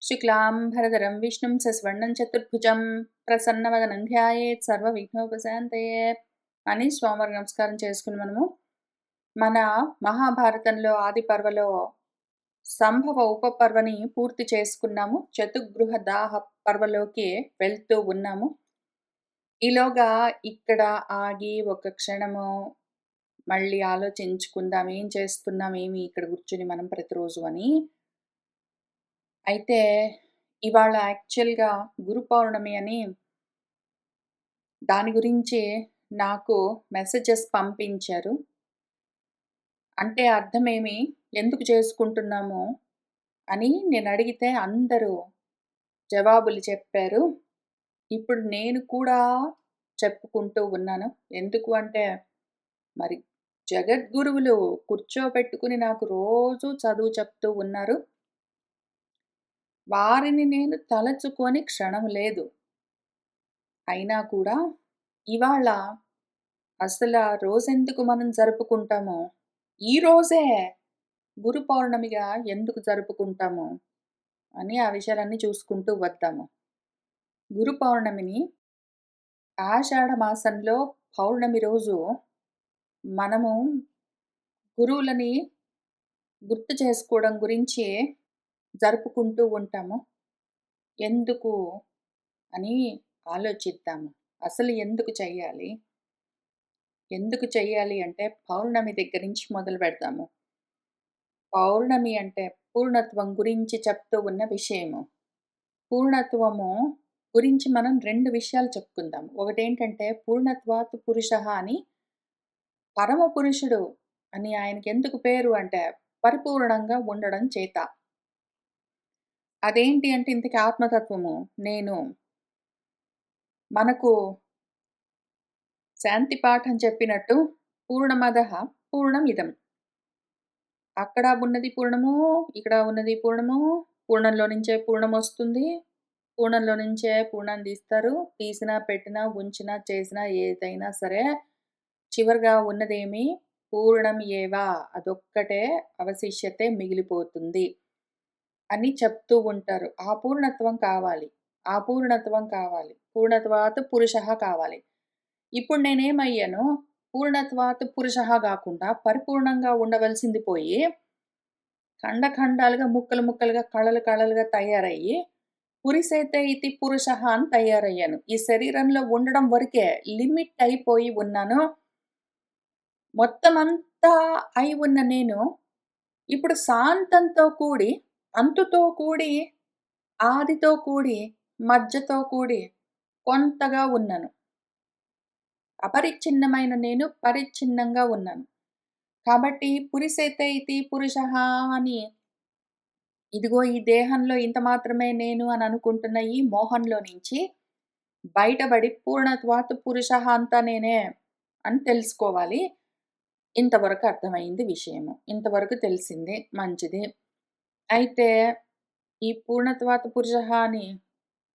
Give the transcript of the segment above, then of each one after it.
శుక్లాంబరధరం విష్ణుం శశివర్ణం చతుర్భుజం ప్రసన్నవదనం ధ్యాయేత్ సర్వవిఘ్నోపశాంతయే అని స్వామివారి నమస్కారం చేసుకుని మన మహాభారతంలో ఆది పర్వలో సంభవ ఉపపర్వని పూర్తి చేసుకున్నాము. చతుర్గృహ దాహ పర్వలోకి వెళ్తూ ఉన్నాము. ఈలోగా ఇక్కడ ఆగి ఒక క్షణము మళ్ళీ ఆలోచించుకుందాం, ఏం చేస్తున్నాం, ఏమి ఇక్కడ కూర్చుని మనం ప్రతిరోజు అని. అయితే ఇవాళ యాక్చువల్గా గురు పౌర్ణమి అని దాని గురించి నాకు మెసేజెస్ పంపించారు. అంటే అర్థమేమి, ఎందుకు చేసుకుంటున్నాము అని నేను అడిగితే అందరూ జవాబులు చెప్పారు. ఇప్పుడు నేను కూడా చెప్పుకుంటూ ఉన్నాను. ఎందుకు అంటే మరి జగద్గురువులు కూర్చోబెట్టుకుని నాకు రోజు చదువు చెప్తూ ఉన్నారు. వారిని నేను తలచుకొని క్షణం లేదు. అయినా కూడా ఇవాళ అసలు ఆ రోజెందుకు మనం జరుపుకుంటామో, ఈ రోజే గురు పౌర్ణమిగా ఎందుకు జరుపుకుంటాము అని ఆ విషయాలన్నీ చూసుకుంటూ వద్దాము. గురు పౌర్ణమిని ఆషాఢ మాసంలో పౌర్ణమి రోజు మనము గురువులని గుర్తు చేసుకోవడం గురించి జరుపుకుంటూ ఉంటాము. ఎందుకు అని ఆలోచిద్దాము. అసలు ఎందుకు చెయ్యాలి? ఎందుకు చెయ్యాలి అంటే పౌర్ణమి దగ్గర నుంచి మొదలు పెడదాము. పౌర్ణమి అంటే పూర్ణత్వం గురించి చెప్తూ ఉన్న విషయము. పూర్ణత్వము గురించి మనం 2 విషయాలు చెప్పుకుందాం. ఒకటేంటంటే పూర్ణత్వాత్ పురుషః అని, పరమ పురుషుడు అని ఆయనకి ఎందుకు పేరు అంటే పరిపూర్ణంగా ఉండడం చేత. అదేంటి అంటే ఇంతకీ ఆత్మతత్వము. మనకు శాంతి పాఠం చెప్పినట్టు పూర్ణమదః పూర్ణమిదం. అక్కడ ఉన్నది పూర్ణము, ఇక్కడ ఉన్నది పూర్ణము. పూర్ణంలో నుంచే పూర్ణం వస్తుంది. పూర్ణంలో నుంచే పూర్ణాన్ని తీస్తారు. తీసినా, పెట్టినా, ఉంచినా, చేసినా ఏదైనా సరే చివరిగా ఉన్నదేమి పూర్ణం ఏవా, అదొక్కటే అవశిష్యతే మిగిలిపోతుంది అని చెప్తూ ఉంటారు. ఆ పూర్ణత్వం కావాలి. ఆ పూర్ణత్వం కావాలి. పూర్ణత్వాత్ పురుషః కావాలి. ఇప్పుడు నేనేమయ్యాను, పూర్ణత్వాత్ పురుషః గాకుండా పరిపూర్ణంగా ఉండవలసింది పోయి, ఖండాలుగా, ముక్కలు ముక్కలుగా, కళలు కళలుగా తయారయ్యి, పురిసేతే ఇతి పురుషః అని తయారయ్యాను. ఈ శరీరంలో ఉండడం వరకే లిమిట్ అయిపోయి ఉన్నాను. మొత్తమంతా అయి ఉన్న నేను ఇప్పుడు శాంతంతో కూడి, అంతుతో కూడి, ఆదితో కూడి, మధ్యతో కూడి కొంతగా ఉన్నాను. అపరిచ్ఛిన్నమైన నేను పరిచ్ఛిన్నంగా ఉన్నాను. కాబట్టి పురిసేతే ఇతి పురుషః అని, ఇదిగో ఈ దేహంలో ఇంత మాత్రమే నేను అని అనుకుంటున్న ఈ మోహంలో నుంచి బయటపడి పూర్ణత్వాత్ పురుషః అంతా నేనే అని తెలుసుకోవాలి. ఇంతవరకు అర్థమైంది విషయము. ఇంతవరకు తెలిసింది మంచిది. అయితే ఈ పూర్ణత్వాత్ పురుషః అని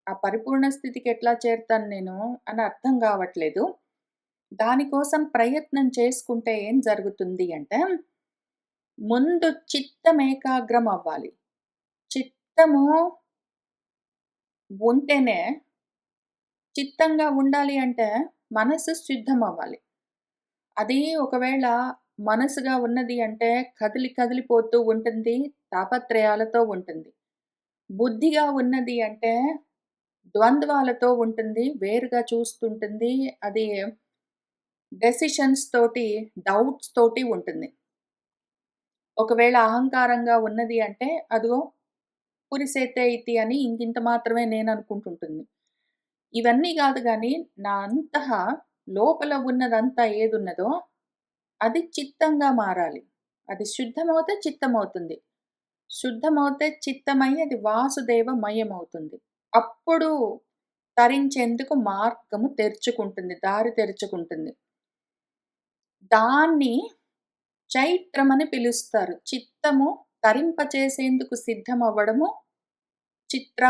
ఆ పరిపూర్ణ స్థితికి ఎట్లా చేరుతాను నేను అని అర్థం కావట్లేదు. దానికోసం ప్రయత్నం చేసుకుంటే ఏం జరుగుతుంది అంటే, ముందు చిత్తం ఏకాగ్రం అవ్వాలి. చిత్తము ఉంటేనే, చిత్తంగా ఉండాలి అంటే మనసు శుద్ధం అవ్వాలి. అది ఒకవేళ మనసుగా ఉన్నది అంటే కదిలిపోతూ ఉంటుంది, తాపత్రయాలతో ఉంటుంది. బుద్ధిగా ఉన్నది అంటే ద్వంద్వాలతో ఉంటుంది, వేరుగా చూస్తుంటుంది. అది డెసిషన్స్ తోటి, డౌట్స్ తోటి ఉంటుంది. ఒకవేళ అహంకారంగా ఉన్నది అంటే అదిగో పురిసేతే ఇతి అని ఇంకింత మాత్రమే నేననుకుంటుంటుంది. ఇవన్నీ గాదు గానీ, నా అంతః లోపల ఉన్నదంతా ఏదున్నదో అది చిత్తంగా మారాలి. అది శుద్ధమవుతే చిత్తమవుతుంది. శుద్ధమవుతే చిత్తమై అది వాసుదేవమయమవుతుంది. అప్పుడు తరించేందుకు మార్గము తెరుచుకుంటుంది. దారి తెరుచుకుంటుంది. దాన్ని చైత్రమని పిలుస్తారు. చిత్తము తరింపచేసేందుకు సిద్ధమవ్వడము చిత్ర.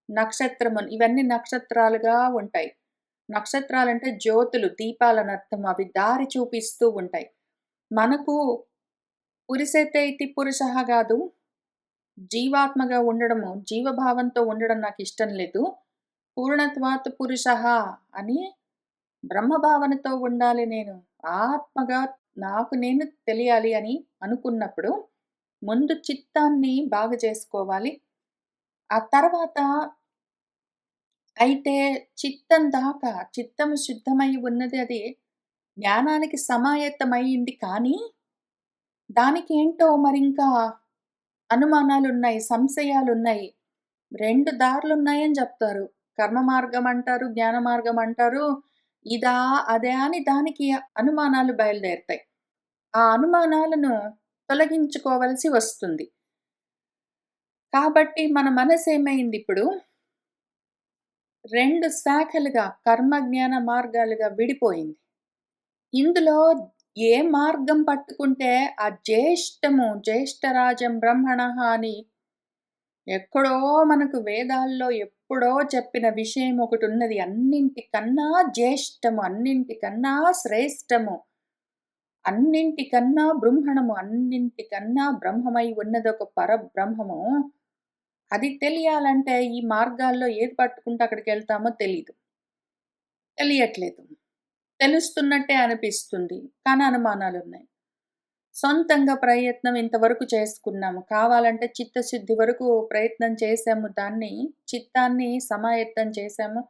నక్షత్రము ఇవన్నీ నక్షత్రాలుగా ఉంటాయి. నక్షత్రాలంటే జ్యోతులు, దీపాలనర్థం. అవి దారి చూపిస్తూ ఉంటాయి. మనకు పురిసేతే ఇతి పురుషః గాదు. జీవాత్మగా ఉండడము, జీవభావంతో ఉండడం నాకిష్టం లేదు. పూర్ణత్వాత్ పురుషః అని బ్రహ్మభావనతో ఉండాలి నేను. ఆత్మగా నాకు నేను తెలియాలి అని అనుకున్నప్పుడు, ముందు చిత్తాన్ని బాగు చేసుకోవాలి. ఆ తర్వాత అయితే చిత్తం దాకా చిత్తము శుద్ధమై ఉన్నది అది జ్ఞానానికి సమాయత్తమయింది కానీ, దానికేంటో మరింకా అనుమానాలున్నాయి, సంశయాలున్నాయి. 2 దారులున్నాయని జెప్తారు. కర్మ మార్గం అంటారు, జ్ఞాన మార్గం అంటారు. ఇదా? అదా? అని దానికి అనుమానాలు బయలుదేరతాయి. ఆ అనుమానాలను తొలగించుకోవలసి వస్తుంది. కాబట్టి మన మనసేమైందిప్పుడు 2 శాఖలుగా కర్మ, జ్ఞాన మార్గాలుగా విడిపోయింది. ఇందులో ఏ మార్గం పట్టుకుంటే ఆ జ్యేష్ఠరాజం బ్రహ్మణః అని ఎక్కడో మనకు వేదాల్లో ఎప్పుడో చెప్పిన విషయం ఒకటున్నది. అన్నింటికన్నా జ్యేష్ఠము, అన్నింటికన్నా శ్రేష్టము, అన్నింటికన్నా బృంహణము, అన్నింటికన్నా బ్రహ్మమై ఉన్నదొక పరబ్రహ్మము. అది తెలియాలంటే ఈ మార్గాల్లో ఏది పట్టుకుంటే అక్కడికెళ్తామో తెలీదు. తెలియట్లేదు. తెలుస్తున్నట్టే అనిపిస్తుంది. కానీ అనుమానాలున్నాయి. సొంతంగా ప్రయత్నం ఇంతవరకు చేసుకున్నాము. కావాలంటే చిత్తశుద్ధి వరకు ప్రయత్నం చేశాము. చిత్తాన్ని సమాయత్తం చేశాము.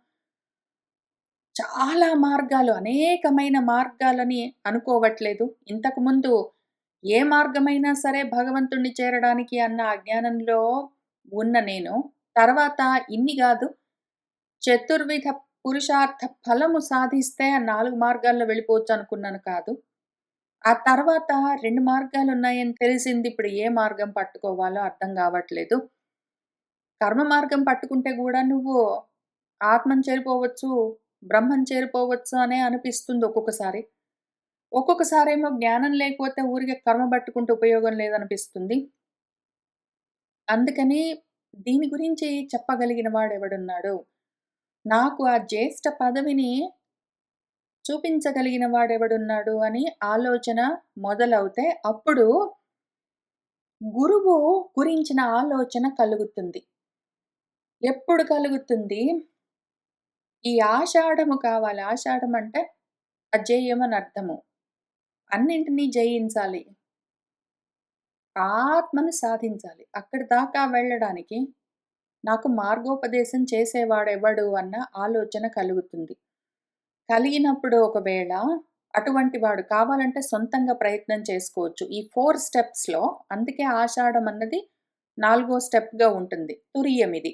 చాలా మార్గాలు, అనేకమైన మార్గాలని అనుకోవట్లేదు. ఇంతకుముందు ఏ మార్గమైనా సరే భగవంతుడిని చేరడానికి అన్న అజ్ఞానంలో ఉన్న నేను, తర్వాత ఇన్ని గాదు, చతుర్విధ పురుషార్థ ఫలము సాధిస్తే ఆ 4 మార్గాల్లో వెళ్ళిపోవచ్చనుకున్నాను కాదు. ఆ తర్వాత 2 మార్గాలున్నాయని తెలిసింది. ఇప్పుడు ఏ మార్గం పట్టుకోవాలో అర్థం గావట్లేదు. కర్మ మార్గం పట్టుకుంటే గూడా నువ్వు ఆత్మను చేరిపోవచ్చు, బ్రహ్మం చేరిపోవచ్చు అనే అనిపిస్తుంది ఒక్కొక్కసారి. ఒక్కొక్కసారేమో జ్ఞానం లేకపోతే ఊరికే కర్మ పట్టుకుంటే ఉపయోగం లేదనిపిస్తుంది. అందుకని దీని గురించి చెప్పగలిగిన వాడెవడున్నాడు? నాకు ఆ జ్యేష్ఠ పదవిని చూపించగలిగిన వాడెవడున్నాడు అని ఆలోచన మొదలవుతే అప్పుడు గురువు గురించిన ఆలోచన కలుగుతుంది. ఎప్పుడు కలుగుతుంది? ఈ ఆషాఢము కావాలి. ఆషాఢం అంటే అజేయం అని అర్థము. అన్నింటిని జయించాలి. ఆత్మను సాధించాలి. అక్కడి దాకా వెళ్ళడానికి నాకు మార్గోపదేశం చేసేవాడెవడు అన్న ఆలోచన కలుగుతుంది. కలిగినప్పుడు ఒకవేళ అటువంటి వాడు కావాలంటే సొంతంగా ప్రయత్నం చేసుకోవచ్చు. ఈ 4 స్టెప్స్‌లో అందుకే ఆషాఢం అన్నది 4 స్టెప్‌గా ఉంటుంది. తురియమిది.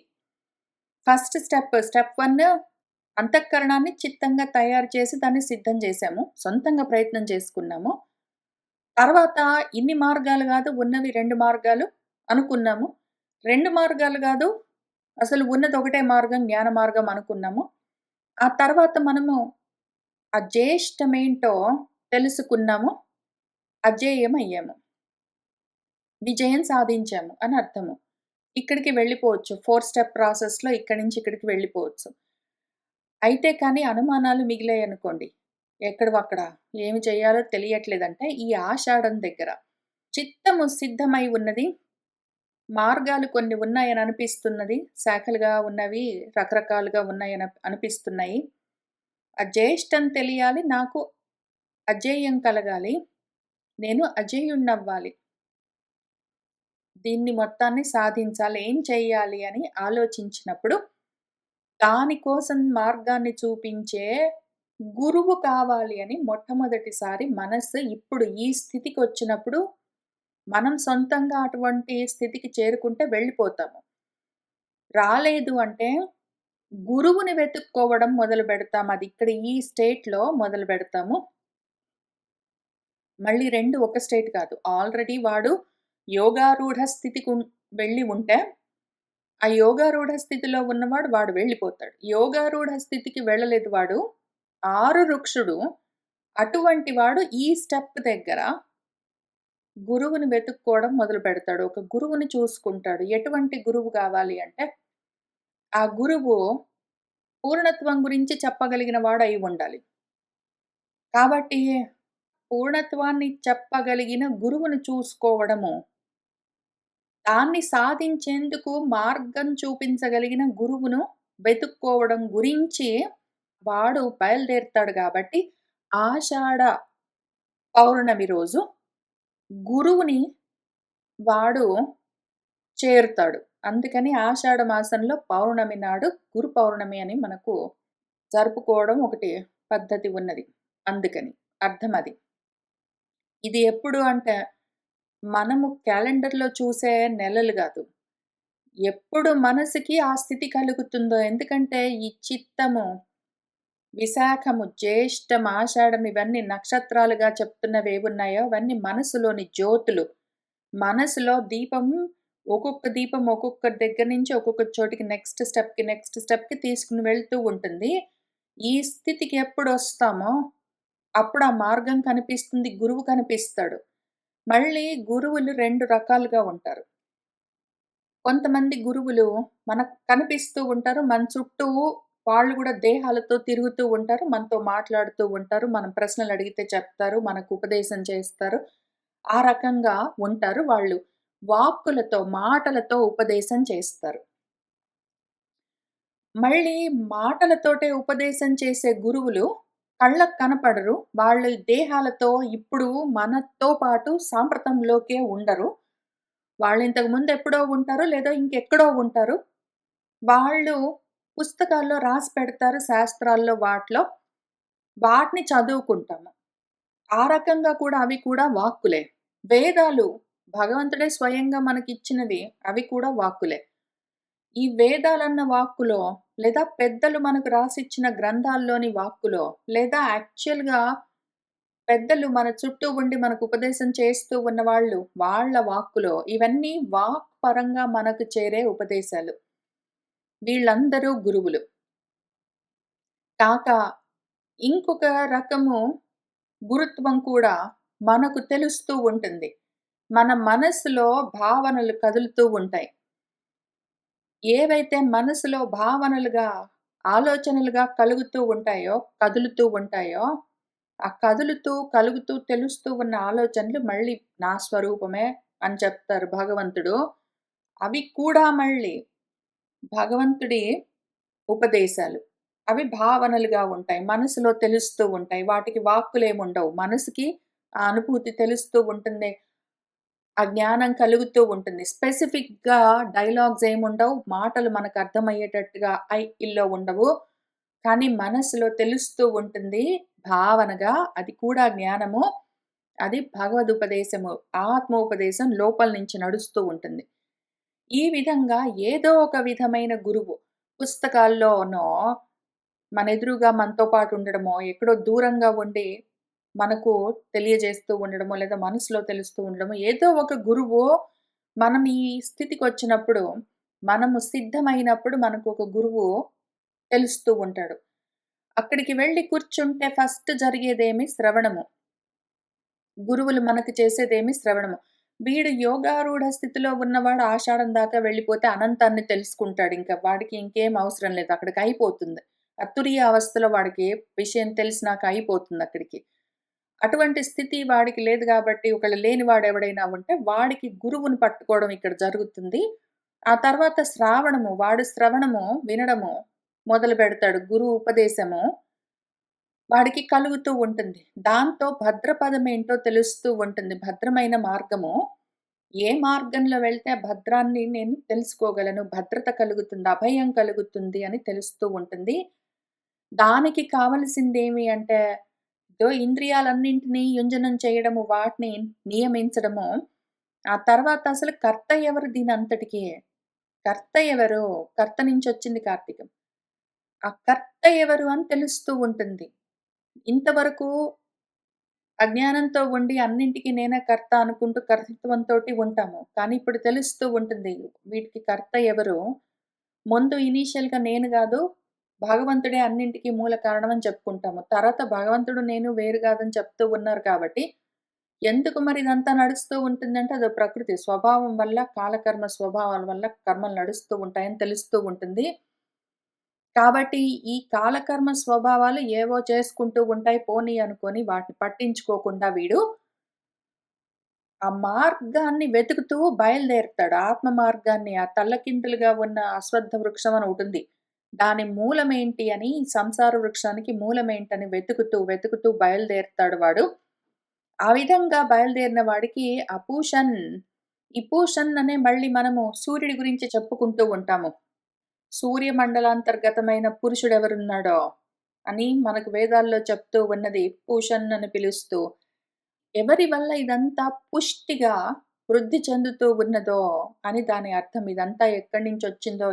ఫస్ట్ స్టెప్ 1 అంతఃకరణాన్ని చిత్తంగా తయారు చేసి దాన్ని సిద్ధం చేశాము. సొంతంగా ప్రయత్నం చేసుకున్నాము. తర్వాత ఇన్ని మార్గాలు గాదు, ఉన్నవి 2 మార్గాలు అనుకున్నాము. 2 మార్గాలు గాదు, అసలు ఉన్నది ఒకటే మార్గం, జ్ఞాన మార్గం అనుకున్నాము. ఆ తర్వాత మనము ఆ జ్యేష్ఠమేంటో తెలుసుకున్నాము. అజేయమయ్యాము. విజయం సాధించాము అని అర్థము. ఇక్కడికి వెళ్ళిపోవచ్చు. 4 స్టెప్ ప్రాసెస్‌లో ఇక్కడి నుంచి ఇక్కడికి వెళ్ళిపోవచ్చు. అయితే కానీ అనుమానాలు మిగిలాయనుకోండి. ఎక్కడివక్కడ ఏమి చేయాలో తెలియట్లేదంటే ఈ ఆషాఢం దగ్గర. చిత్తము సిద్ధమై ఉన్నది. మార్గాలు కొన్ని ఉన్నాయని అనిపిస్తున్నది. శాఖలుగా ఉన్నవి రకరకాలుగా ఉన్నాయని అనిపిస్తున్నాయి. ఆ జ్యేష్ఠం తెలియాలి. నాకు అజేయం కలగాలి. నేను అజేయుడినవ్వాలి. దీన్ని మొత్తాన్ని సాధించాలి. ఏం చెయ్యాలి అని ఆలోచించినప్పుడు, దానికోసం మార్గాన్ని చూపించే గురువు కావాలి అని మొట్టమొదటిసారి మనస్సు ఇప్పుడు ఈ స్థితికొచ్చినప్పుడు, మనం సొంతంగా అటువంటి స్థితికి చేరుకుంటే వెళ్ళిపోతాము. రాలేదు అంటే గురువుని వెతుక్కోవడం మొదలుబెడతాం. అది ఇక్కడ ఈ స్టేట్‌లో మొదలుబెడతాము. మళ్ళీ 2 ఒక స్టేట్ కాదు. ఆల్రెడీ వాడు యోగారూఢ స్థితికి వెళ్ళి ఉంటే, ఆ యోగారూఢ స్థితిలో ఉన్నవాడు వాడు వెళ్ళిపోతాడు. యోగారూఢ స్థితికి వెళ్ళలేదు వాడు. ఆరురుక్షుడు. అటువంటి వాడు ఈ స్టెప్ దగ్గర గురువుని వెతుక్కోవడం మొదలుపెడతాడు. ఒక గురువుని చూసుకుంటాడు. ఎటువంటి గురువు కావాలి అంటే, ఆ గురువు పూర్ణత్వం గురించి చెప్పగలిగిన వాడయి ఉండాలి. కాబట్టి పూర్ణత్వాన్ని చెప్పగలిగిన గురువును చూసుకోవడము దాన్ని సాధించేందుకు మార్గం చూపించగలిగిన గురువును వెతుక్కోవడం గురించి వాడు బయలుదేరుతాడు గాబట్టి, ఆషాఢ పౌర్ణమి రోజు గురువుని వాడు చేరుతాడు. అందుకని ఆషాఢ మాసంలో పౌర్ణమి నాడు గురు పౌర్ణమి అని మనకు జరుపుకోవడం ఒకటి పద్ధతి ఉన్నది. అందుకని. అర్థమది. ఇది ఎప్పుడు అంటే, మనము క్యాలెండర్‌లో చూసే నెలలు గాదు. ఎప్పుడు మనసుకి ఆ స్థితి కలుగుతుందో ఎందుకంటే, ఈ చిత్తము, విశాఖము, జ్యేష్టం, ఆషాఢం ఇవన్నీ నక్షత్రాలుగా చెప్తున్నవేవున్నాయో అవన్నీ మనసులోని జ్యోతులు. మనసులో దీపం దీపం ఒక్కొక్క దగ్గర నుంచి ఒక్కొక్క చోటికి నెక్స్ట్ స్టెప్‌కి తీసుకొని వెళ్తూ ఉంటుంది. ఈ స్థితికి ఎప్పుడొస్తామో అప్పుడు ఆ మార్గం కనిపిస్తుంది. గురువు కనిపిస్తాడు. మళ్ళీ గురువులు 2 రకాలుగా ఉంటారు. కొంతమంది గురువులు మనకు కనిపిస్తూ ఉంటారు. మన చుట్టూ వాళ్ళు గూడా దేహాలతో తిరుగుతూ ఉంటారు. మనతో మాట్లాడుతూ ఉంటారు. మనం ప్రశ్నలడిగితే చెప్తారు. మనకు ఉపదేశం చేస్తారు. ఆ రకంగా ఉంటారు. వాళ్ళు వాక్కులతో, మాటలతో ఉపదేశం చేస్తారు. మళ్ళీ మాటలతోటే ఉపదేశం చేసే గురువులు కళ్ళకు కనపడరు. వాళ్ళు దేహాలతో ఇప్పుడు మనతో పాటు సాంప్రతంలోకే ఉండరు. వాళ్ళు ఇంతకు ముందు ఎప్పుడో ఉంటారు. లేదా ఇంకెక్కడో ఉంటారు. వాళ్ళు పుస్తకాల్లో రాసి పెడతారు శాస్త్రాల్లో వాటిలో. వాటిని చదువుకుంటాము. ఆ రకంగా కూడా అవి కూడా వాక్కులే. వేదాలు భగవంతుడే స్వయంగా మనకిచ్చినవి. అవి కూడా వాక్కులే. ఈ వేదాలన్న వాక్కులో లేదా పెద్దలు మనకు రాసిచ్చిన గ్రంథాల్లోని వాక్కులో లేదా యాక్చువల్‌గా పెద్దలు మన చుట్టూ ఉండి మనకు ఉపదేశం చేస్తూ ఉన్నవాళ్ళు వాళ్ళ వాక్కులో ఇవన్నీ వాక్ పరంగా మనకు చేరే ఉపదేశాలు. వీళ్ళందరూ గురువులు. కాక ఇంకొక రకము గురుత్వం కూడా మనకు తెలుస్తూ ఉంటుంది. మన మనస్సులో భావనలు కదులుతూ ఉంటాయి. ఏవైతే మనసులో భావనలుగా, ఆలోచనలుగా కలుగుతూ ఉంటాయో, కదులుతూ ఉంటాయో, ఆ కదులుతూ, కలుగుతూ, తెలుస్తూ ఉన్న ఆలోచనలు మళ్ళీ నా స్వరూపమే అని చెప్తారు భగవంతుడు. అవి కూడా మళ్ళీ భగవంతుడి ఉపదేశాలు. అవి భావనలుగా ఉంటాయి. మనసులో తెలుస్తూ ఉంటాయి. వాటికి వాక్కులేముండవు. మనసుకి ఆ అనుభూతి తెలుస్తూ ఉంటుంది. ఆ జ్ఞానం కలుగుతూ ఉంటుంది. స్పెసిఫిక్‌గా డైలాగ్స్ ఏముండవు. మాటలు మనకు అర్థమయ్యేటట్టుగా ఇల్లో ఉండవు. కానీ మనసులో తెలుస్తూ ఉంటుంది. భావనగా అది కూడా జ్ఞానము. అది భగవదుపదేశము. ఆత్మోపదేశం లోపల నుంచి నడుస్తూ ఉంటుంది. ఈ విధంగా ఏదో ఒక విధమైన గురువు పుస్తకాల్లోనో, మన ఎదురుగా మనతో పాటు ఉండడమో, ఎక్కడో దూరంగా ఉండి మనకు తెలియజేస్తూ ఉండడమో, లేదా మనసులో తెలుస్తూ ఉండడమో, ఏదో ఒక గురువు మనం ఈ స్థితికొచ్చినప్పుడు, మనము సిద్ధమైనప్పుడు మనకు ఒక గురువు తెలుస్తూ ఉంటాడు. అక్కడికి వెళ్లి కూర్చుంటే ఫస్ట్ జరిగేదేమి శ్రవణము. గురువులు మనకు చేసేదేమి శ్రవణము. వీడు యోగారూఢ స్థితిలో ఉన్నవాడు ఆషాఢం దాకా వెళ్ళిపోతే అనంతాన్ని తెలుసుకుంటాడింక. వాడికి ఇంకేం అవసరం లేదు. అక్కడికయిపోతుంది. ఆ తురీయ అవస్థలో వాడికి ఏ విషయం తెలిసినాక అయిపోతుందక్కడికి. అటువంటి స్థితి వాడికి లేదు గాబట్టి, ఒకవేళ లేనివాడెవడైనా ఉంటే వాడికి గురువుని పట్టుకోవడం ఇక్కడ జరుగుతుంది. ఆ తర్వాత వాడు శ్రవణము, వినడము మొదలుపెడతాడు. గురువు ఉపదేశము వాడికి కలుగుతూ ఉంటుంది. దాంతో భద్రపదమేంటో తెలుస్తూ ఉంటుంది. భద్రమైన మార్గము. ఏ మార్గంలో వెళ్తే ఆ భద్రాన్ని నేను తెలుసుకోగలను. భద్రత కలుగుతుంది, అభయం కలుగుతుంది అని తెలుస్తూ ఉంటుంది. దానికి కావలసిందేమి అంటే, ఇంద్రియాలన్నింటినీ యుంజనం చేయడము, వాటిని నియమించడము. ఆ తర్వాత అసలు కర్త ఎవరు దీనంతటికి? కర్త ఎవరు? కర్త నుంచొచ్చింది కార్తీకం. ఆ కర్త ఎవరు అని తెలుస్తూ ఉంటుంది. ఇంతవరకు అజ్ఞానంతో ఉండి అన్నింటికి నేనే కర్త అనుకుంటూ కర్తృత్వంతోటి ఉంటాము. కానీ ఇప్పుడు తెలుస్తూ ఉంటుంది. వీటికి కర్త ఎవరు? ముందు ఇనీషియల్‌గా నేను గాదు, భగవంతుడే అన్నింటికి మూల కారణం అని చెప్పుకుంటాము. తర్వాత భగవంతుడు, నేను వేరు గాదని చెప్తూ ఉన్నారు కాబట్టి, ఎందుకు మరి ఇదంతా నడుస్తూ ఉంటుందంటే అదో ప్రకృతి స్వభావం వల్ల, కాలకర్మ స్వభావాల వల్ల కర్మలు నడుస్తూ ఉంటాయని తెలుస్తూ ఉంటుంది. కాబట్టి ఈ కాలకర్మ స్వభావాలు ఏవో చేసుకుంటూ ఉంటాయి పోనీ అనుకోని వాటిని పట్టించుకోకుండా వీడు ఆ మార్గాన్ని వెతుకుతూ బయలుదేరుతాడు. ఆత్మ మార్గాన్ని ఆ తల్లకిందులుగా ఉన్న అశ్వత్థ వృక్షం అని ఒకటుంది. దాని మూలమేంటి అని సంసార వృక్షానికి మూలమేంటని వెతుకుతూ, వెతుకుతూ బయలుదేరుతాడు వాడు. ఆ విధంగా బయలుదేరిన వాడికి అపూషన్, ఈ పూషన్ అనే మళ్ళీ మనము సూర్యుడి గురించి చెప్పుకుంటూ ఉంటాము. సూర్యమండలాంతర్గతమైన పురుషుడెవరున్నాడో అని మనకు వేదాల్లో చెప్తూ ఉన్నది పూషన్ అని పిలుస్తూ, ఎవరి వల్ల ఇదంతా పుష్టిగా వృద్ధి చెందుతూ ఉన్నదో అని దాని అర్థం. ఇదంతా ఎక్కడి నుంచొచ్చిందో